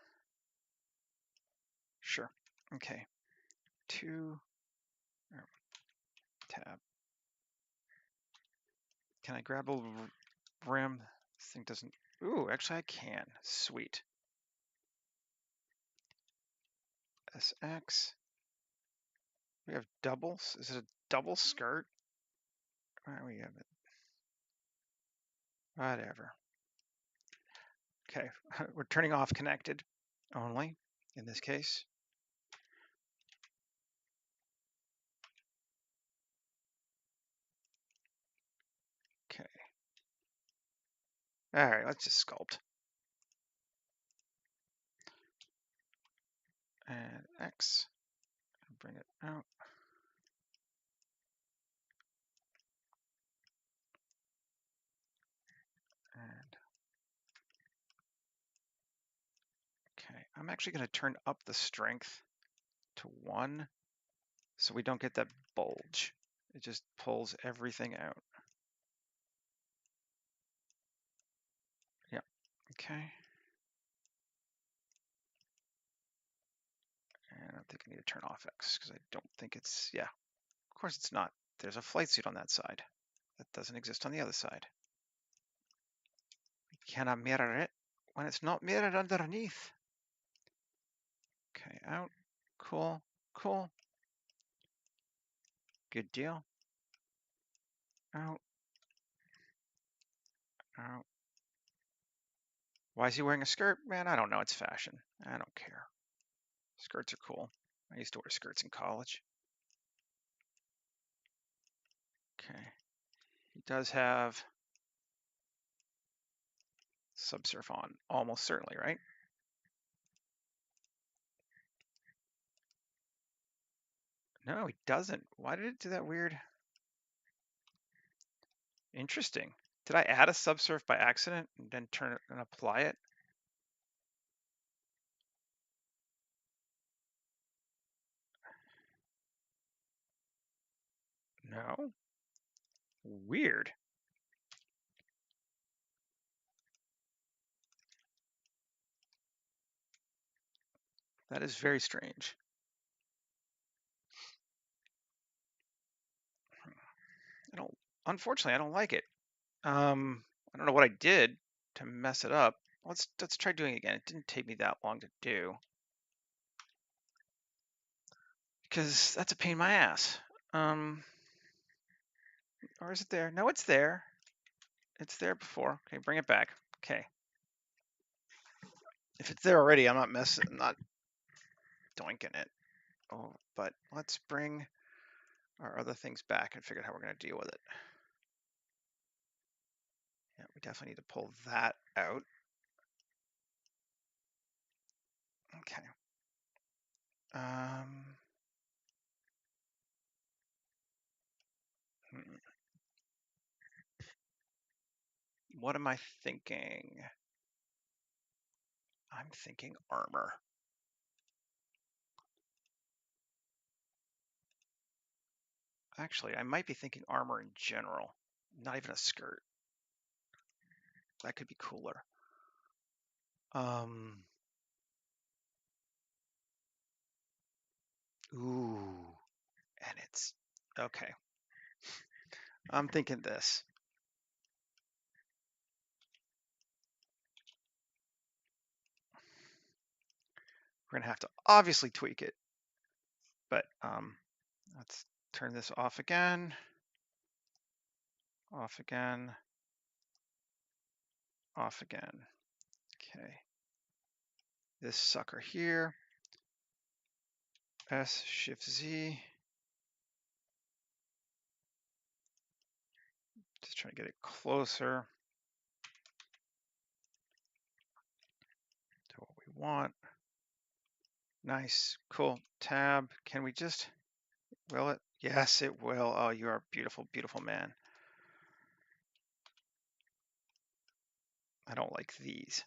Sure. Okay. 2. Tab. Can I grab a rim? This thing doesn't. Ooh, actually I can. Sweet. SX. We have doubles. Is it a double skirt? Where we have it? Whatever. Okay, we're turning off connected only in this case. Okay. All right, let's just sculpt. And X, bring it out. And okay, I'm actually going to turn up the strength to 1 so we don't get that bulge. It just pulls everything out. Yeah, okay. And I don't think I need to turn off X because I don't think it's, yeah, of course it's not. There's a flight suit on that side. That doesn't exist on the other side. We cannot mirror it when it's not mirrored underneath. Okay, out. Cool, cool. Good deal. Out. Out. Why is he wearing a skirt? Man, I don't know. It's fashion. I don't care. Skirts are cool. I used to wear skirts in college. Okay. He does have subsurf on, almost certainly, right? No, he doesn't. Why did it do that weird? Interesting. Did I add a subsurf by accident and then turn it and apply it? No. Weird. That is very strange. Unfortunately, I don't like it. I don't know what I did to mess it up. Let's try doing it again. It didn't take me that long to do. Because that's a pain in my ass. Or is it there? No, it's there. It's there before. Okay, bring it back. Okay. If it's there already, I'm not doinking it. Oh, but let's bring our other things back and figure out how we're going to deal with it. Yeah, we definitely need to pull that out. Okay. What am I thinking? I'm thinking armor. Actually, I might be thinking armor in general, not even a skirt. That could be cooler. Ooh, and it's okay. I'm thinking this. We're gonna have to obviously tweak it, but let's turn this off again, off again, off again. Okay. This sucker here. S Shift Z. Just trying to get it closer to what we want. Nice, cool. Tab. Can we just, will it? Yes, it will. Oh, you are a beautiful, beautiful man. I don't like these.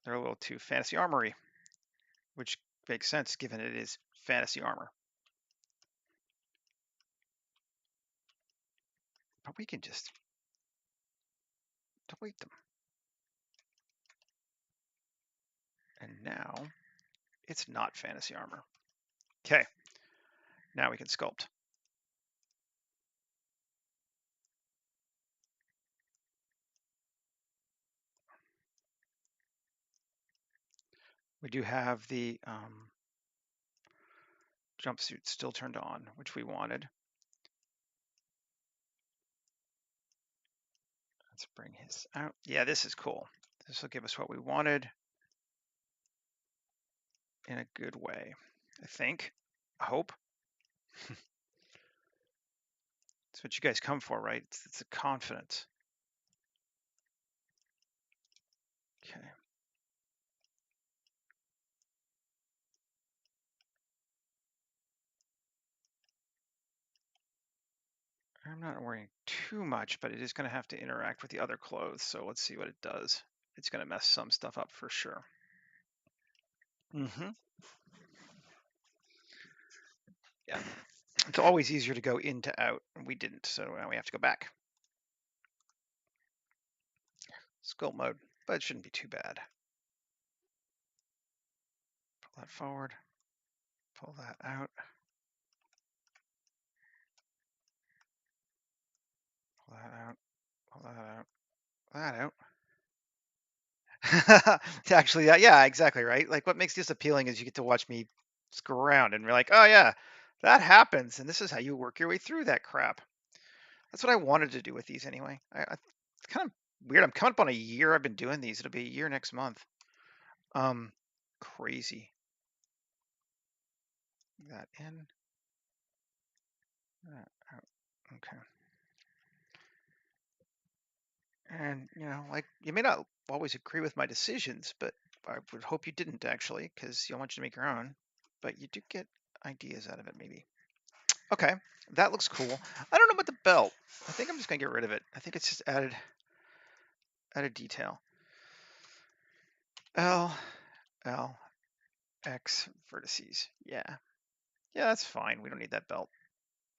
They're a little too fantasy armory, which makes sense given it is fantasy armor. But we can just delete them. And now it's not fantasy armor. Okay, now we can sculpt. We do have the jumpsuit still turned on, which we wanted. Let's bring his out. Yeah, this is cool. This will give us what we wanted in a good way, I think. I hope. That's what you guys come for, right? It's a confidence. Okay. I'm not worrying too much, but it is going to have to interact with the other clothes. So let's see what it does. It's going to mess some stuff up for sure. Yeah. It's always easier to go in to out, and we didn't, so now we have to go back. Sculpt mode, but it shouldn't be too bad. Pull that forward, pull that out, pull that out, pull that out, pull that out. Actually, yeah, exactly, right? Like what makes this appealing is you get to watch me screw around and you're like, oh yeah, that happens, and this is how you work your way through that crap. That's what I wanted to do with these anyway. It's kind of weird. I'm coming up on a year I've been doing these. It'll be a year next month. Crazy. That in, that out. Okay. And like you may not always agree with my decisions, but I would hope you didn't actually, because I want you to make your own. But you do get ideas out of it, maybe. Okay, that looks cool. I don't know about the belt. I think I'm just gonna get rid of it. I think it's just added detail. L, L, X vertices. Yeah, that's fine. We don't need that belt.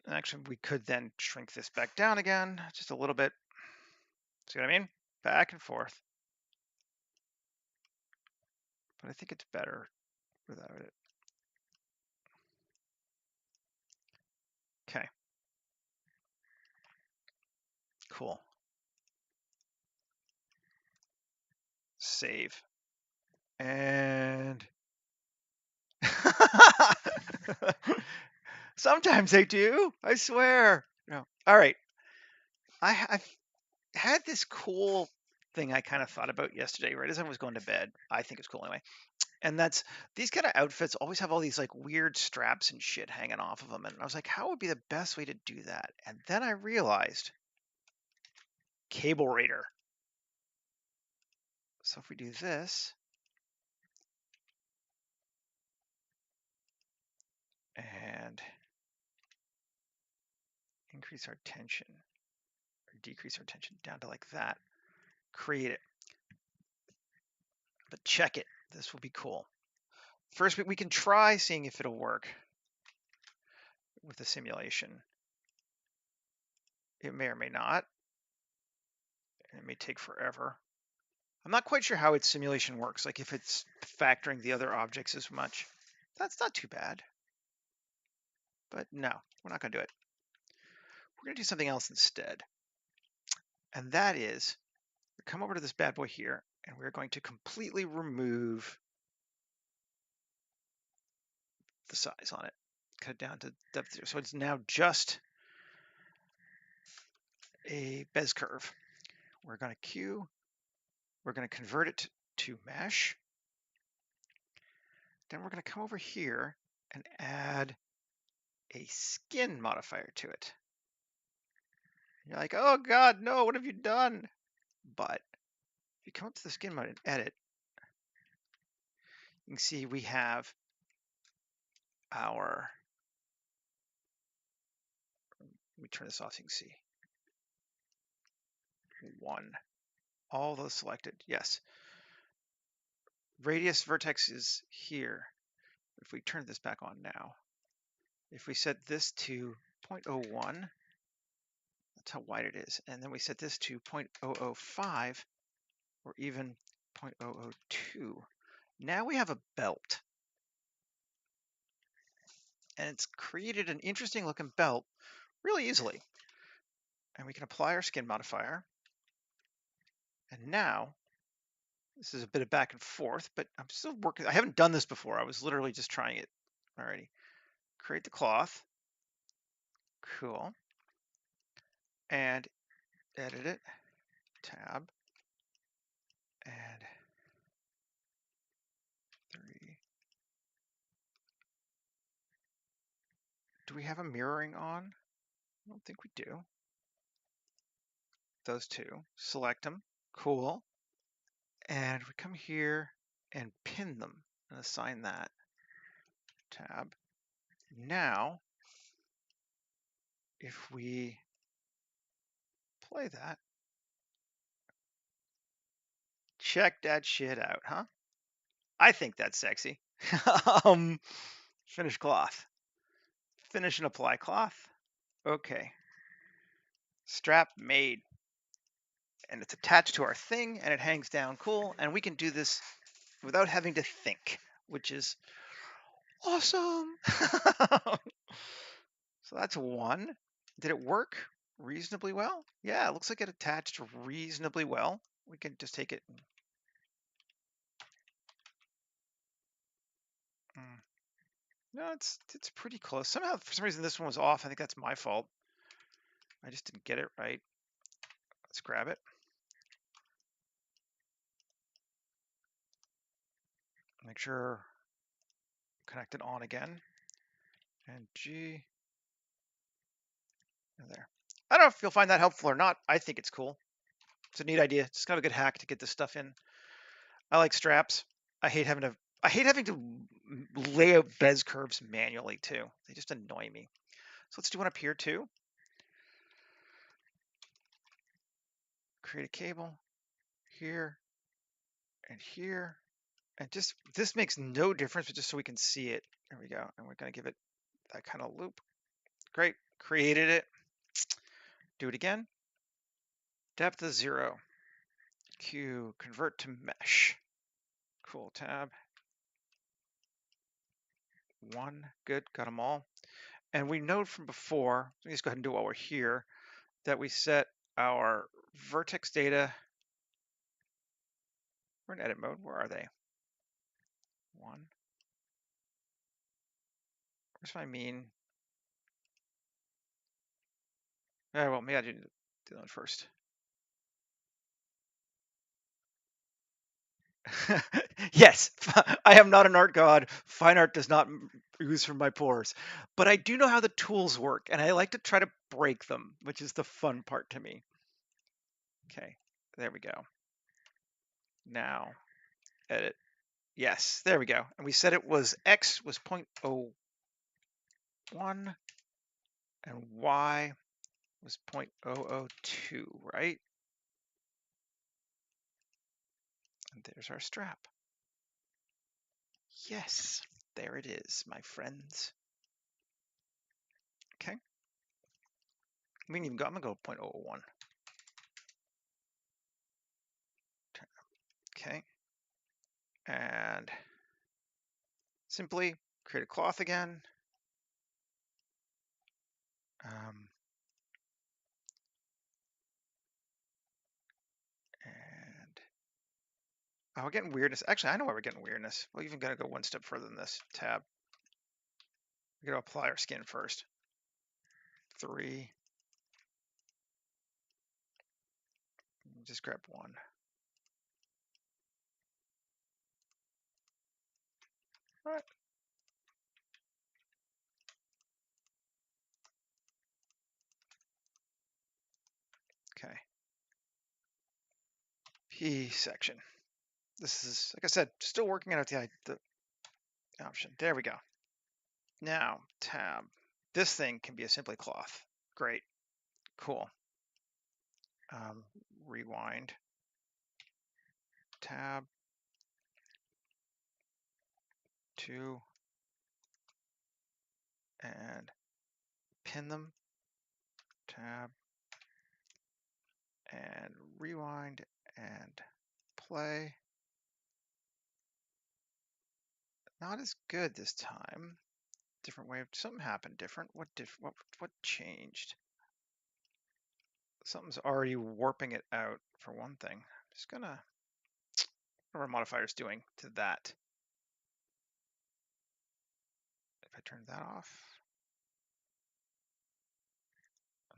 Actually, we could then shrink this back down again, just a little bit. See what I mean? Back and forth. But I think it's better without it. Okay. Cool. Save. And sometimes I do. I swear. No. All right. I've had this cool thing I kind of thought about yesterday, right as I was going to bed. I think it's cool anyway. And that's these kind of outfits always have all these like weird straps and shit hanging off of them. And I was like, how would be the best way to do that? And then I realized cable raider. So if we do this and increase our tension or decrease our tension down to like that, create it. But check it. This will be cool. First, we can try seeing if it'll work. with the simulation. It may or may not. It may take forever. I'm not quite sure how its simulation works, like if it's factoring the other objects as much. That's not too bad. But no, we're not going to do it. We're going to do something else instead. And that is, we come over to this bad boy here, and we're going to completely remove the size on it. Cut it down to depth 0. So it's now just a Bez curve. We're going to queue. We're going to convert it to mesh. Then we're going to come over here and add a skin modifier to it. You're like, oh God, no, what have you done? But if you come up to the skin mode and edit, you can see we have our, let me turn this off so you can see. 1. All those selected, yes. Radius vertex is here. If we turn this back on now, if we set this to 0.01, that's how wide it is. And then we set this to 0.005 or even 0.002. Now we have a belt. And it's created an interesting looking belt really easily. And we can apply our skin modifier. And now, this is a bit of back and forth, but I'm still working. I haven't done this before. I was literally just trying it already. Create the cloth. Cool. And edit it. Tab. And 3. Do we have a mirroring on? I don't think we do. Those two. Select them. Cool. And we come here and pin them and assign that. Tab. Now, if we play that, check that shit out, huh? I think that's sexy. Finish cloth. Finish and apply cloth. Okay. Strap made. And it's attached to our thing and it hangs down cool. And we can do this without having to think, which is awesome. So that's 1. Did it work reasonably well? Yeah, it looks like it attached reasonably well. We can just take it. No, it's pretty close. Somehow, for some reason, this one was off. I think that's my fault. I just didn't get it right. Let's grab it. Make sure connect it on again. And G. And there. I don't know if you'll find that helpful or not. I think it's cool. It's a neat idea. It's kind of a good hack to get this stuff in. I like straps. I hate having to lay out Bez curves manually too. They just annoy me. So let's do one up here too. Create a cable here and here. And just, this makes no difference, but just so we can see it. There we go. And we're going to give it that kind of loop. Great. Created it. Do it again. Depth of 0. Q, convert to mesh. Cool. Tab. 1. Good. Got them all. And we know from before, let me just go ahead and do it while we're here, that we set our vertex data. We're in edit mode. Where are they? 1. Where's my mean? Well, maybe I did that one first. Yes, I am not an art god. Fine art does not ooze from my pores. But I do know how the tools work, and I like to try to break them, which is the fun part to me. Okay, there we go. Now, edit. Yes, there we go. And we said it was X was 0.01 and Y was 0.002, right? And there's our strap. Yes, there it is, my friends. We can even go, I'm gonna go 0.001. Okay. And simply create a cloth again. And oh, we're getting weirdness. Actually, I know why we're getting weirdness. We're even gonna go one step further than this. Tab. We're gonna apply our skin first. 3. Just grab 1. All right. Okay. P section. This is, like I said, still working out the option. There we go. Now, tab. This thing can be a simply cloth. Great. Cool. Rewind. Tab. 2. And pin them. Tab. And rewind and play. Not as good this time. Different way. Something happened different. What changed? Something's already warping it out for one thing. Just gonna. What are our modifiers doing to that? If I turn that off.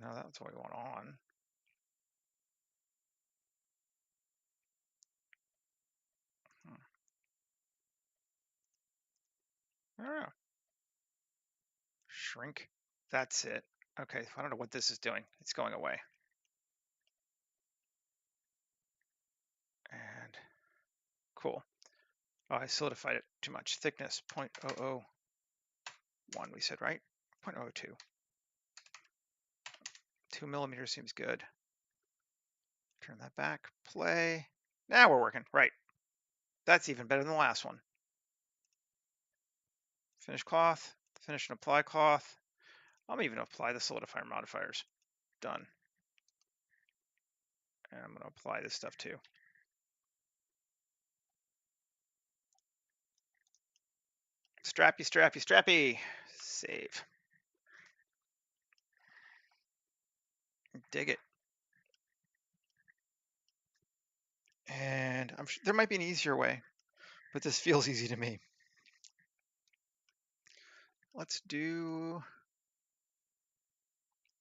No, that's what we want on. I don't know. Shrink. That's it. Okay, I don't know what this is doing. It's going away. And cool. Oh, I solidified it too much. Thickness 0.001, we said, right? 0.02. 2 millimeters seems good. Turn that back. Play. Now we're working. Right. That's even better than the last one. Finish cloth. Finish and apply cloth. I'm even apply the solidifier modifiers. Done. And I'm going to apply this stuff too. Strappy, strappy, strappy. Save. Dig it. And I'm sure there might be an easier way, but this feels easy to me. Let's do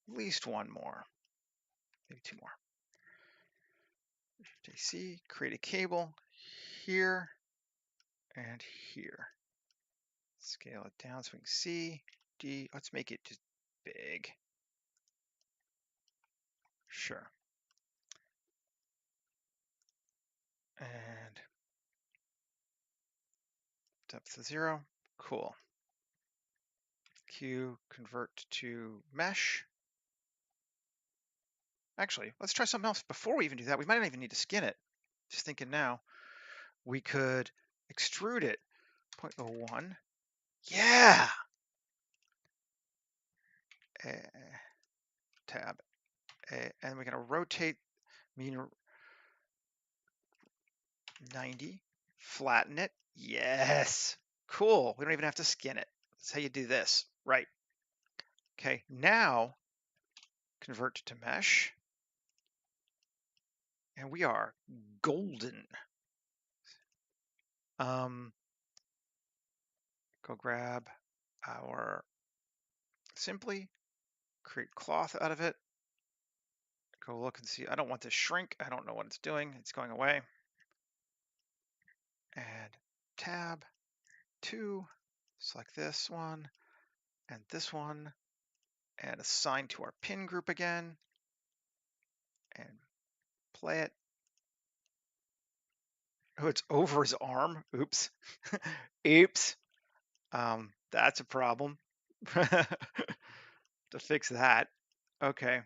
at least one more, maybe 2 more. AC, create a cable here and here. Scale it down so we can see. D, let's make it just big. Sure. And depth of 0. Cool. Q, convert to mesh. Actually, let's try something else before we even do that. We might not even need to skin it. Just thinking now, we could extrude it. 0.01. Yeah. Tab. And we're going to rotate mean 90. Flatten it. Yes. Cool. We don't even have to skin it. That's how you do this. Right. Okay. Now convert to mesh. And we are golden. Go grab our simply create cloth out of it. Go look and see. I don't want to shrink. I don't know what it's doing. It's going away. Add tab 2. Select this one and this one. And assign to our pin group again. And play it. Oh, it's over his arm. Oops. Oops. That's a problem. To fix that. Okay.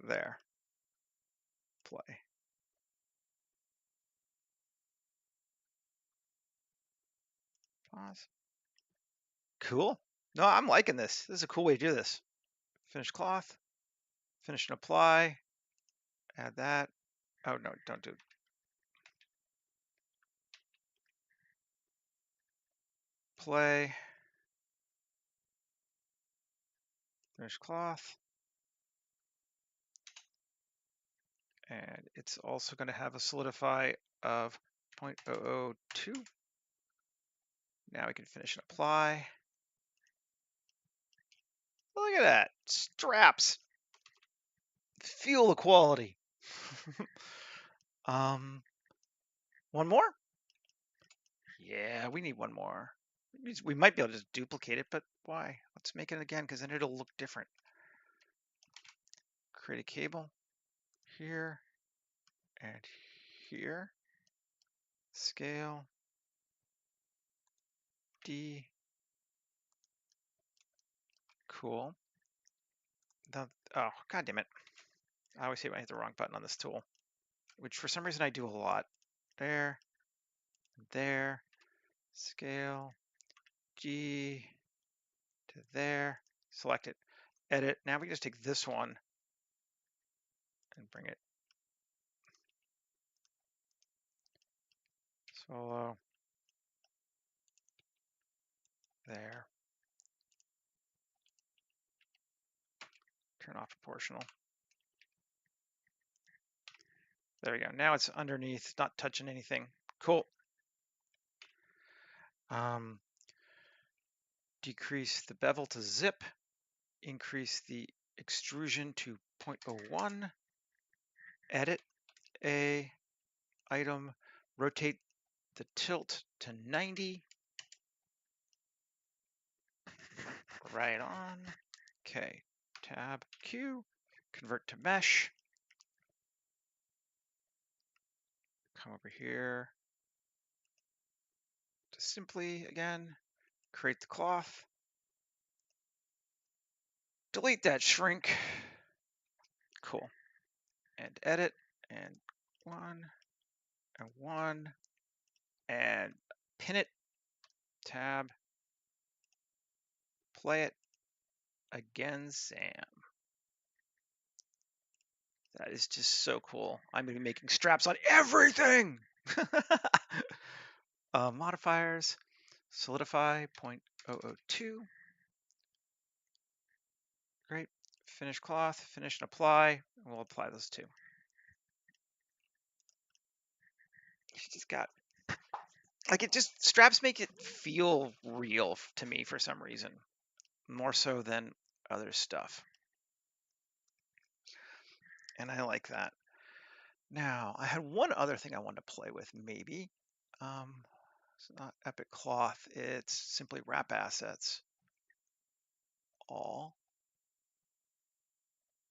There. Play. Pause. Cool. No, I'm liking this. This is a cool way to do this. Finish cloth, finish and apply, add that. Oh, no, don't do it. Play, finish cloth. And it's also going to have a solidify of 0.002. Now we can finish and apply. Look at that, straps. Feel the quality. One more? Yeah, we need one more. We might be able to just duplicate it, but why? Let's make it again, because then it'll look different. Create a cable here and here. Scale D. Cool. Oh, god damn it. I always hate when I hit the wrong button on this tool, which for some reason I do a lot. There, there, scale G to there, select it, edit. Now we can just take this one and bring it solo there. Turn off proportional. There we go. Now it's underneath, not touching anything. Cool. Decrease the bevel to zip. Increase the extrusion to 0.01. Edit a item. Rotate the tilt to 90. Right on. Okay. Tab Q. Convert to mesh. Come over here. Just simply, again, create the cloth. Delete that shrink. Cool. And edit. And 1 and 1. And pin it. Tab. Play it. Again, Sam. That is just so cool. I'm going to be making straps on everything. Modifiers. Solidify 0.002. Great. Finish cloth, finish and apply. And we'll apply those two. She just got, like, it just, straps make it feel real to me for some reason, more so than other stuff. And I like that. Now, I had one other thing I wanted to play with, maybe. It's not Epic Cloth, it's simply wrap assets. All.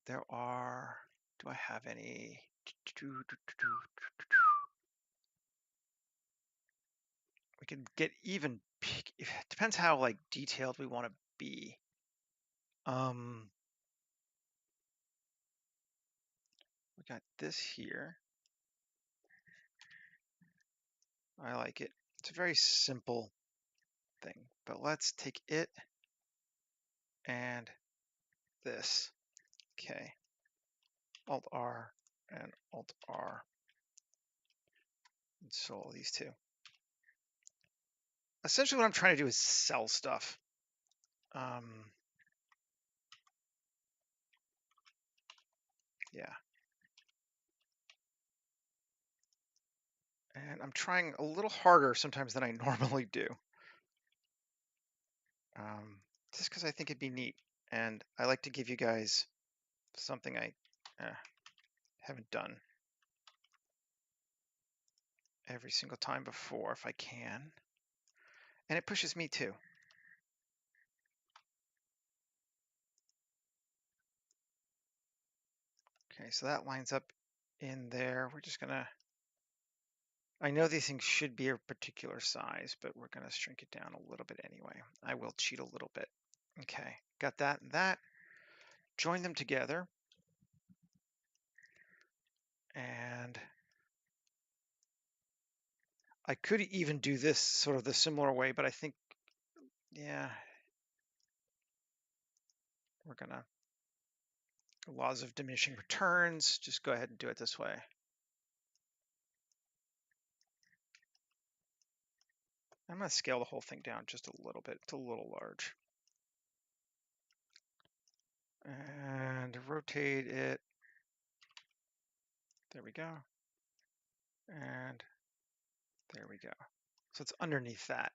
There are, do I have any? We can get even, it depends how like detailed we want to be. We got this here. I like it. It's a very simple thing, but let's take it and this. Okay. Alt R and Alt R. And so these two. Essentially what I'm trying to do is sell stuff. Yeah. And I'm trying a little harder sometimes than I normally do. Just because I think it'd be neat. And I like to give you guys something I haven't done every single time before if I can. And it pushes me too. Okay, so that lines up in there. We're just gonna, I know these things should be a particular size, but we're gonna shrink it down a little bit anyway. I will cheat a little bit. Okay, got that and that. Join them together. And I could even do this sort of the similar way, but I think, yeah, we're gonna, laws of diminishing returns, just go ahead and do it this way. I'm gonna scale the whole thing down just a little bit. It's a little large. And rotate it. There we go. And there we go. So it's underneath that.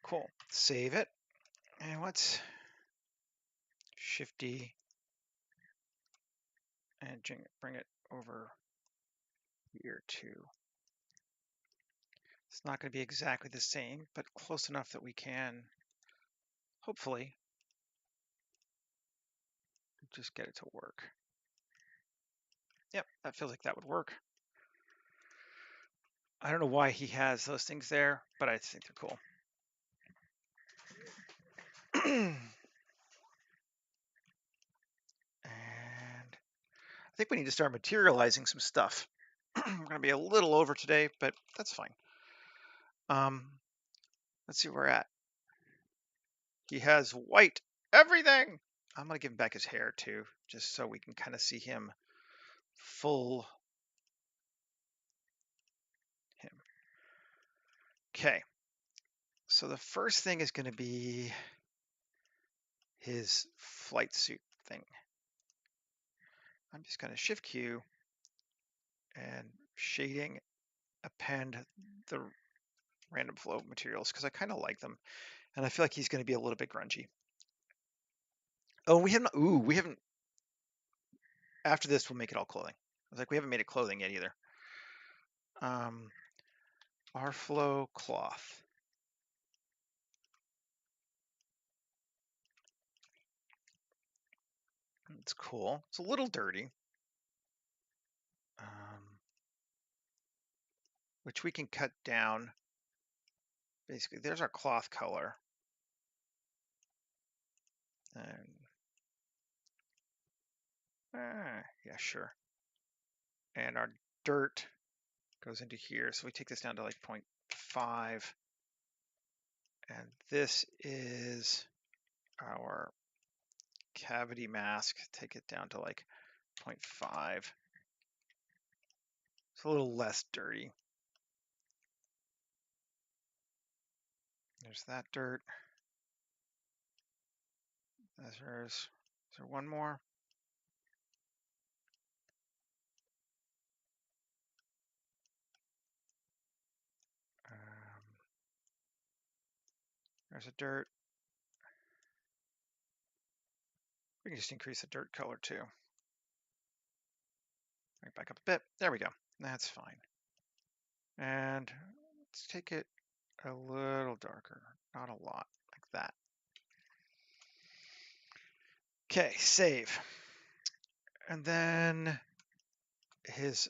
Cool. Save it. And let's Shift-D and bring it over here too. It's not going to be exactly the same, but close enough that we can, hopefully, just get it to work. Yep, that feels like that would work. I don't know why he has those things there, but I think they're cool. And I think we need to start materializing some stuff. We're going to be a little over today, but that's fine. Let's see where we're at. He has white everything. I'm going to give him back his hair too, just so we can kind of see him full him. Okay. So the first thing is going to be his flight suit thing. I'm just going to Shift Q and shading append the random flow materials because I kind of like them. And I feel like he's going to be a little bit grungy. Oh, we haven't, after this, we'll make it all clothing. I was like, we haven't made it clothing yet either. Our flow cloth. It's cool. It's a little dirty. Which we can cut down. Basically, there's our cloth color. And yeah, sure. And our dirt goes into here. So we take this down to like 0.5. And this is our cavity mask. Take it down to like 0.5. It's a little less dirty. There's that dirt. Is there one more? There's a dirt. We can just increase the dirt color too. Bring it back up a bit. There we go. That's fine. And let's take it a little darker, not a lot, like that. Okay, save. And then his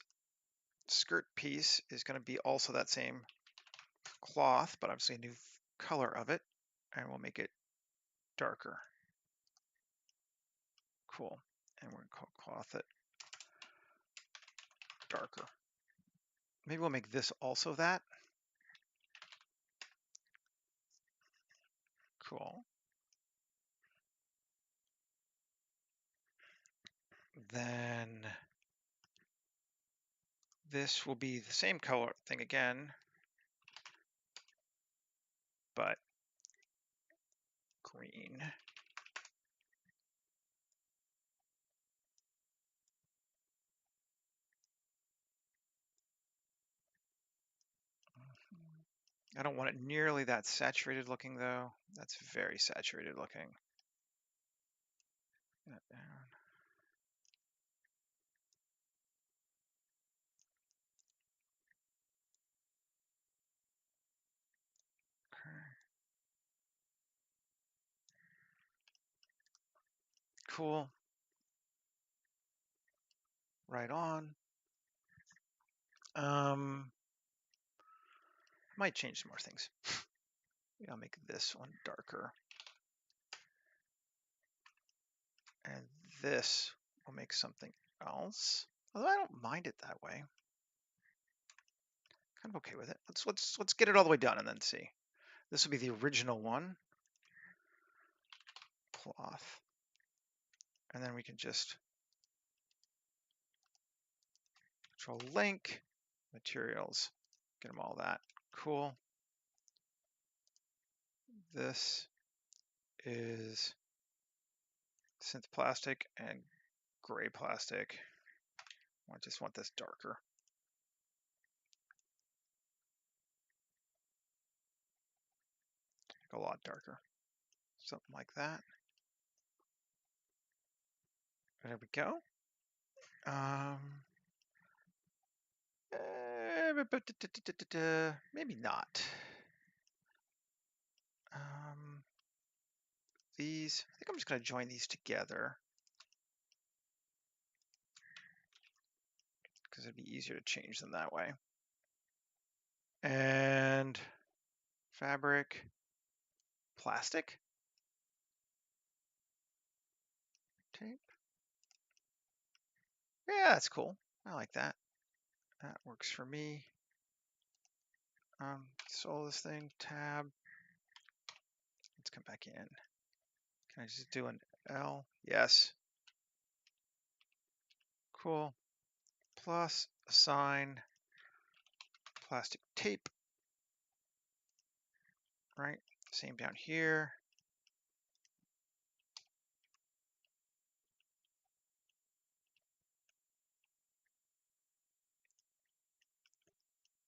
skirt piece is going to be also that same cloth, but obviously a new color of it, and we'll make it darker. Cool. And we're going to cloth it darker. Maybe we'll make this also that. Cool. Then this will be the same color thing again, but green. I don't want it nearly that saturated looking though. That's very saturated looking. That down. Okay. Cool. Right on. Might change some more things. Maybe I'll make this one darker. And this will make something else. Although I don't mind it that way. Kind of okay with it. Let's get it all the way done and then see. This will be the original one. Cloth. And then we can just control link, materials, get them all that. Cool. This is synth plastic and gray plastic. I just want this darker. A lot darker. Something like that. There we go. Maybe not. These, I think I'm just going to join these together because it'd be easier to change them that way. And fabric, plastic, tape. Yeah, that's cool. I like that. That works for me. So this thing, tab. Let's come back in. Can I just do an L? Yes. Cool. Plus assign plastic tape. Right. Same down here.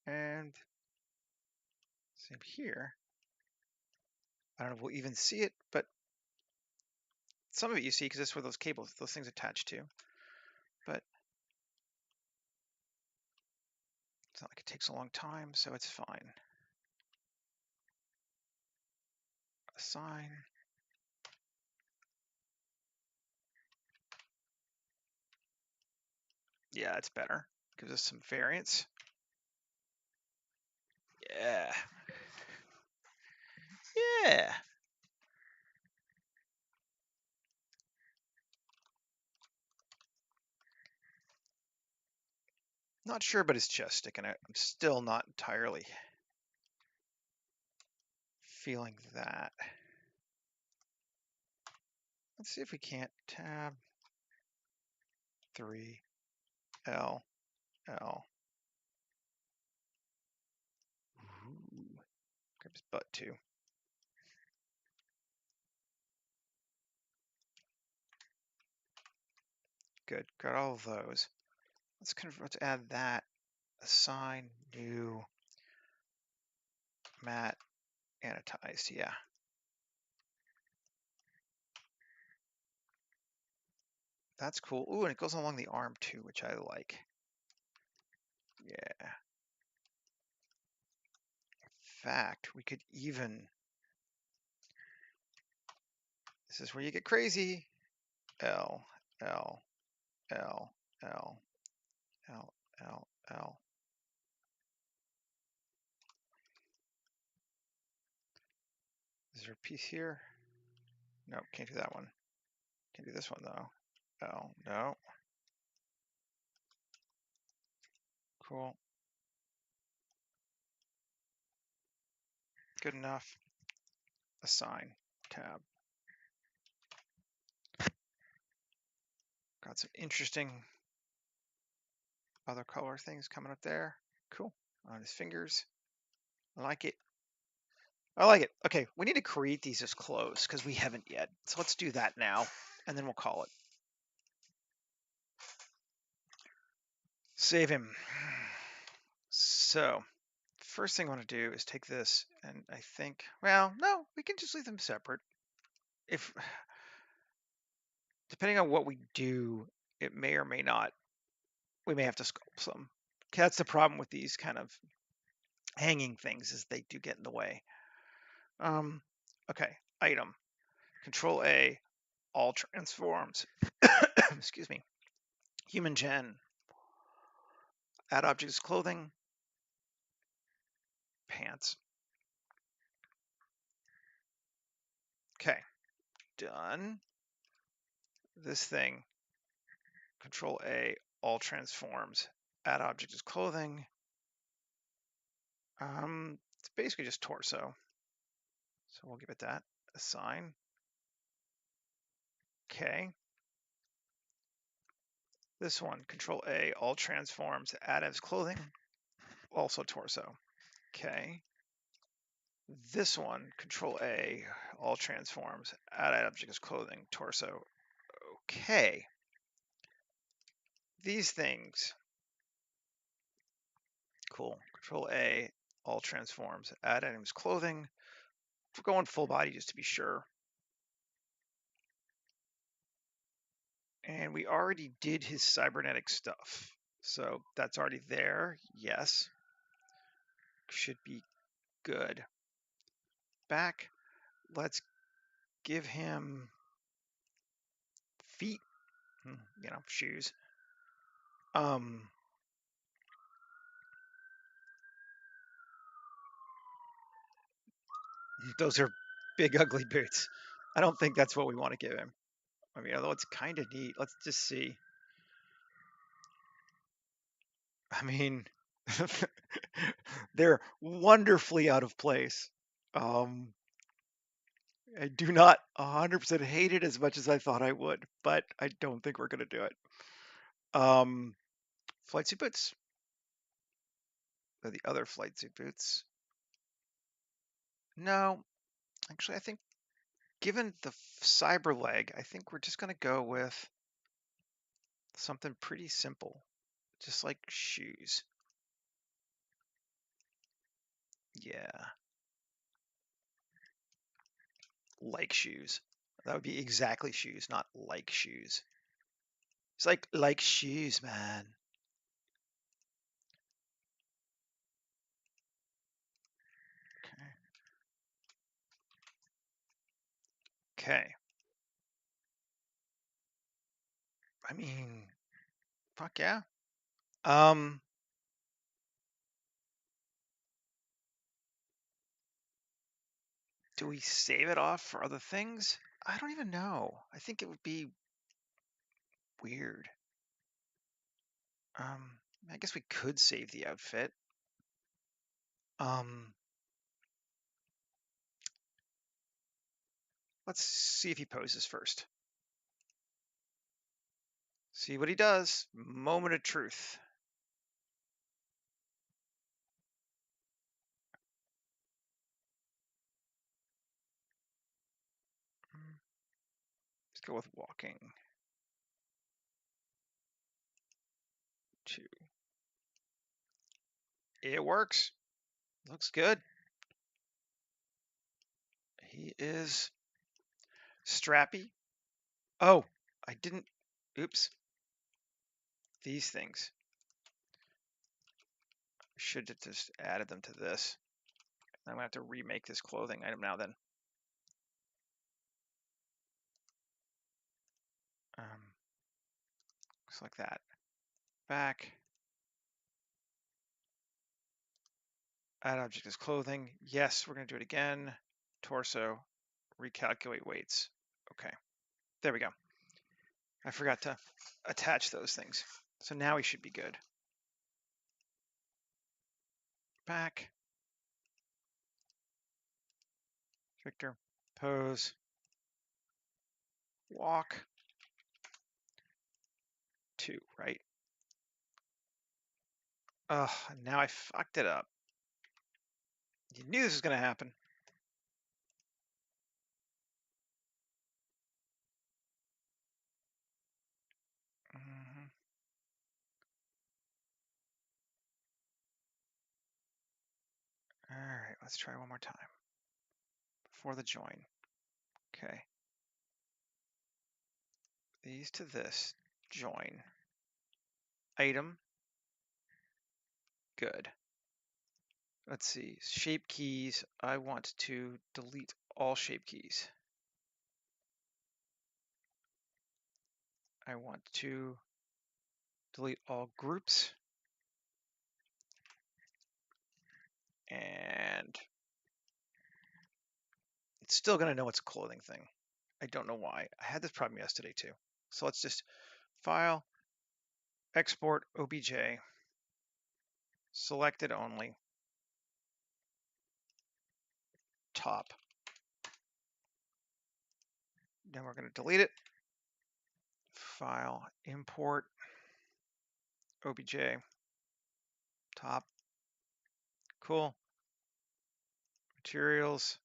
And same here. I don't know if we'll even see it, but some of it you see because that's where those cables, those things attach to. But it's not like it takes a long time, so it's fine. Assign. Yeah, it's better. Gives us some variance. Yeah. Yeah. Not sure, but it's just sticking out. I'm still not entirely feeling that. Let's see if we can't tab 3 L L. Ooh. Grab his butt too. Good. Got all of those. Let's add that. Assign new matte anodized. Yeah. That's cool. Ooh, and it goes along the arm too, which I like. Yeah. In fact, we could even, this is where you get crazy. L, L, L, L, L, L, L. Is there a piece here? No, can't do that one. Can do this one though. L, no. Cool. Good enough. Assign, tab. Got some interesting other color things coming up there. Cool. On his fingers. I like it. I like it. Okay, we need to create these as close because we haven't yet. So let's do that now, and then we'll call it. Save him. So, first thing I want to do is take this, and I think, well, no, we can just leave them separate. If, depending on what we do, it may or may not, we may have to sculpt some. That's the problem with these kind of hanging things is they do get in the way. Okay, item, Control A, all transforms. Excuse me. Human gen. Add objects clothing. Pants. Okay, done. This thing, Control A, all transforms. Add object as clothing. It's basically just torso. So we'll give it that. Assign. Okay. This one, Control A, all transforms, add as clothing, also torso. Okay. This one, Control A, all transforms, add object as clothing, torso. Okay. These things, cool. Control A, all transforms, add items clothing. We're going full body just to be sure. And we already did his cybernetic stuff. So that's already there. Yes. Should be good. Back. Let's give him feet, shoes. Those are big, ugly boots. I don't think that's what we want to give him. I mean, although it's kind of neat. Let's just see. I mean, they're wonderfully out of place. Um, I do not 100% hate it as much as I thought I would, but I don't think we're going to do it. Flight suit boots. They're the other flight suit boots. No, actually, I think given the cyber leg, I think we're just going to go with something pretty simple, just like shoes. Yeah, like shoes. That would be exactly shoes, not like shoes. It's like shoes, man. Okay. Okay. I mean, fuck yeah. Um, do we save it off for other things? I don't even know. I think it would be weird. I guess we could save the outfit. Um, let's see if he poses first. See what he does. Moment of truth. Let's go with walking. 2. It works. Looks good. He is strappy. Oh, I didn't. Oops. These things. Should have just added them to this. I'm gonna have to remake this clothing item now then. Looks like that. Back. Add object as clothing. Yes, we're gonna do it again. Torso. Recalculate weights. Okay. There we go. I forgot to attach those things. So now we should be good. Back. Victor. Pose. Walk. 2, right? Ugh, now I fucked it up. You knew this was gonna happen. All right, let's try one more time before the join. Okay. These to this. Join. Item. Good. Let's see. Shape keys. I want to delete all shape keys. I want to delete all groups. And it's still going to know it's a clothing thing. I don't know why. I had this problem yesterday too. So let's just file, export OBJ, selected only. top. Then we're going to delete it. File, import, obj, top. Cool. Materials,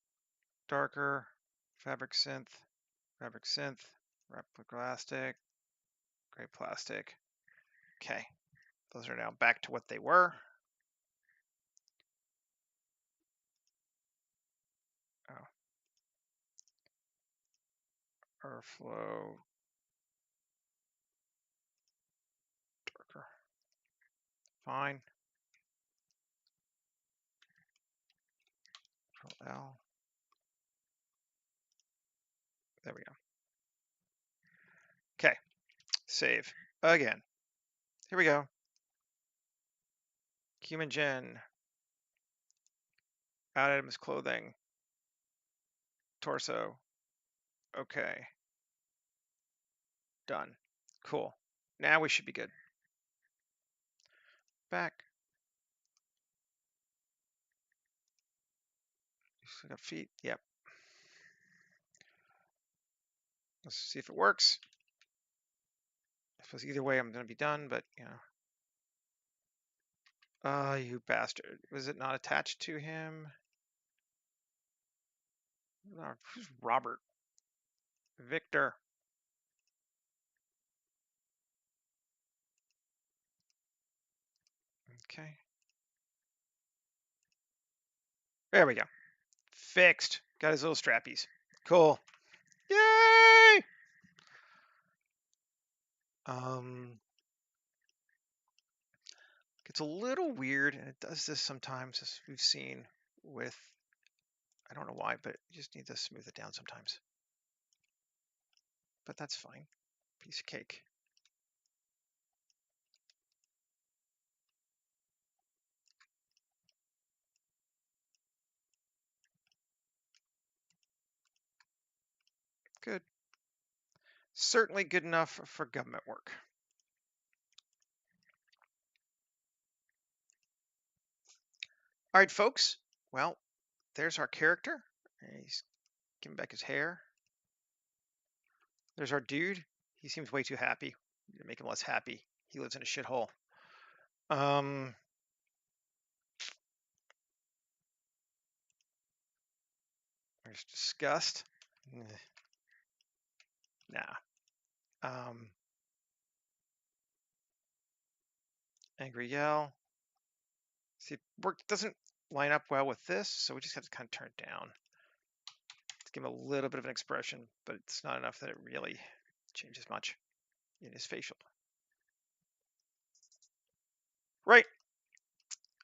darker, fabric synth, replica plastic, gray plastic. Okay, those are now back to what they were. Oh. Airflow, darker. Fine. Control L. There we go. Okay, save again. Here we go. Human gen. Add items, clothing. Torso. Okay. Done. Cool. Now we should be good. Back. So got feet. Yep. Let's see if it works. I suppose either way I'm going to be done, but you know. You bastard. Was it not attached to him? Who's Robert? Victor. Okay. There we go. Fixed. Got his little strappies. Cool. Yay! It's a little weird, and it does this sometimes, as we've seen with, I don't know why, but you just need to smooth it down sometimes. But that's fine. Piece of cake. Good. Certainly good enough for government work. All right, folks. Well, there's our character. He's giving back his hair. There's our dude. He seems way too happy. To make him less happy. He lives in a shithole. There's disgust. Nah. Angry yell. See, work doesn't line up well with this, so we just have to kind of turn it down. Let's give him a little bit of an expression, but it's not enough that it really changes much in his facial. Right.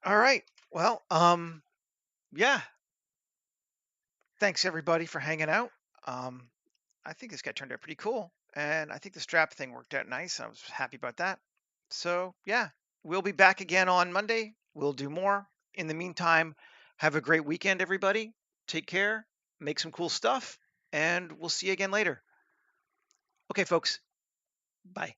All right. Well, yeah. Thanks everybody for hanging out. I think this guy turned out pretty cool, and I think the strap thing worked out nice. I was happy about that. So yeah, we'll be back again on Monday. We'll do more. In the meantime, have a great weekend, everybody. Take care, make some cool stuff, and we'll see you again later. Okay, folks. Bye.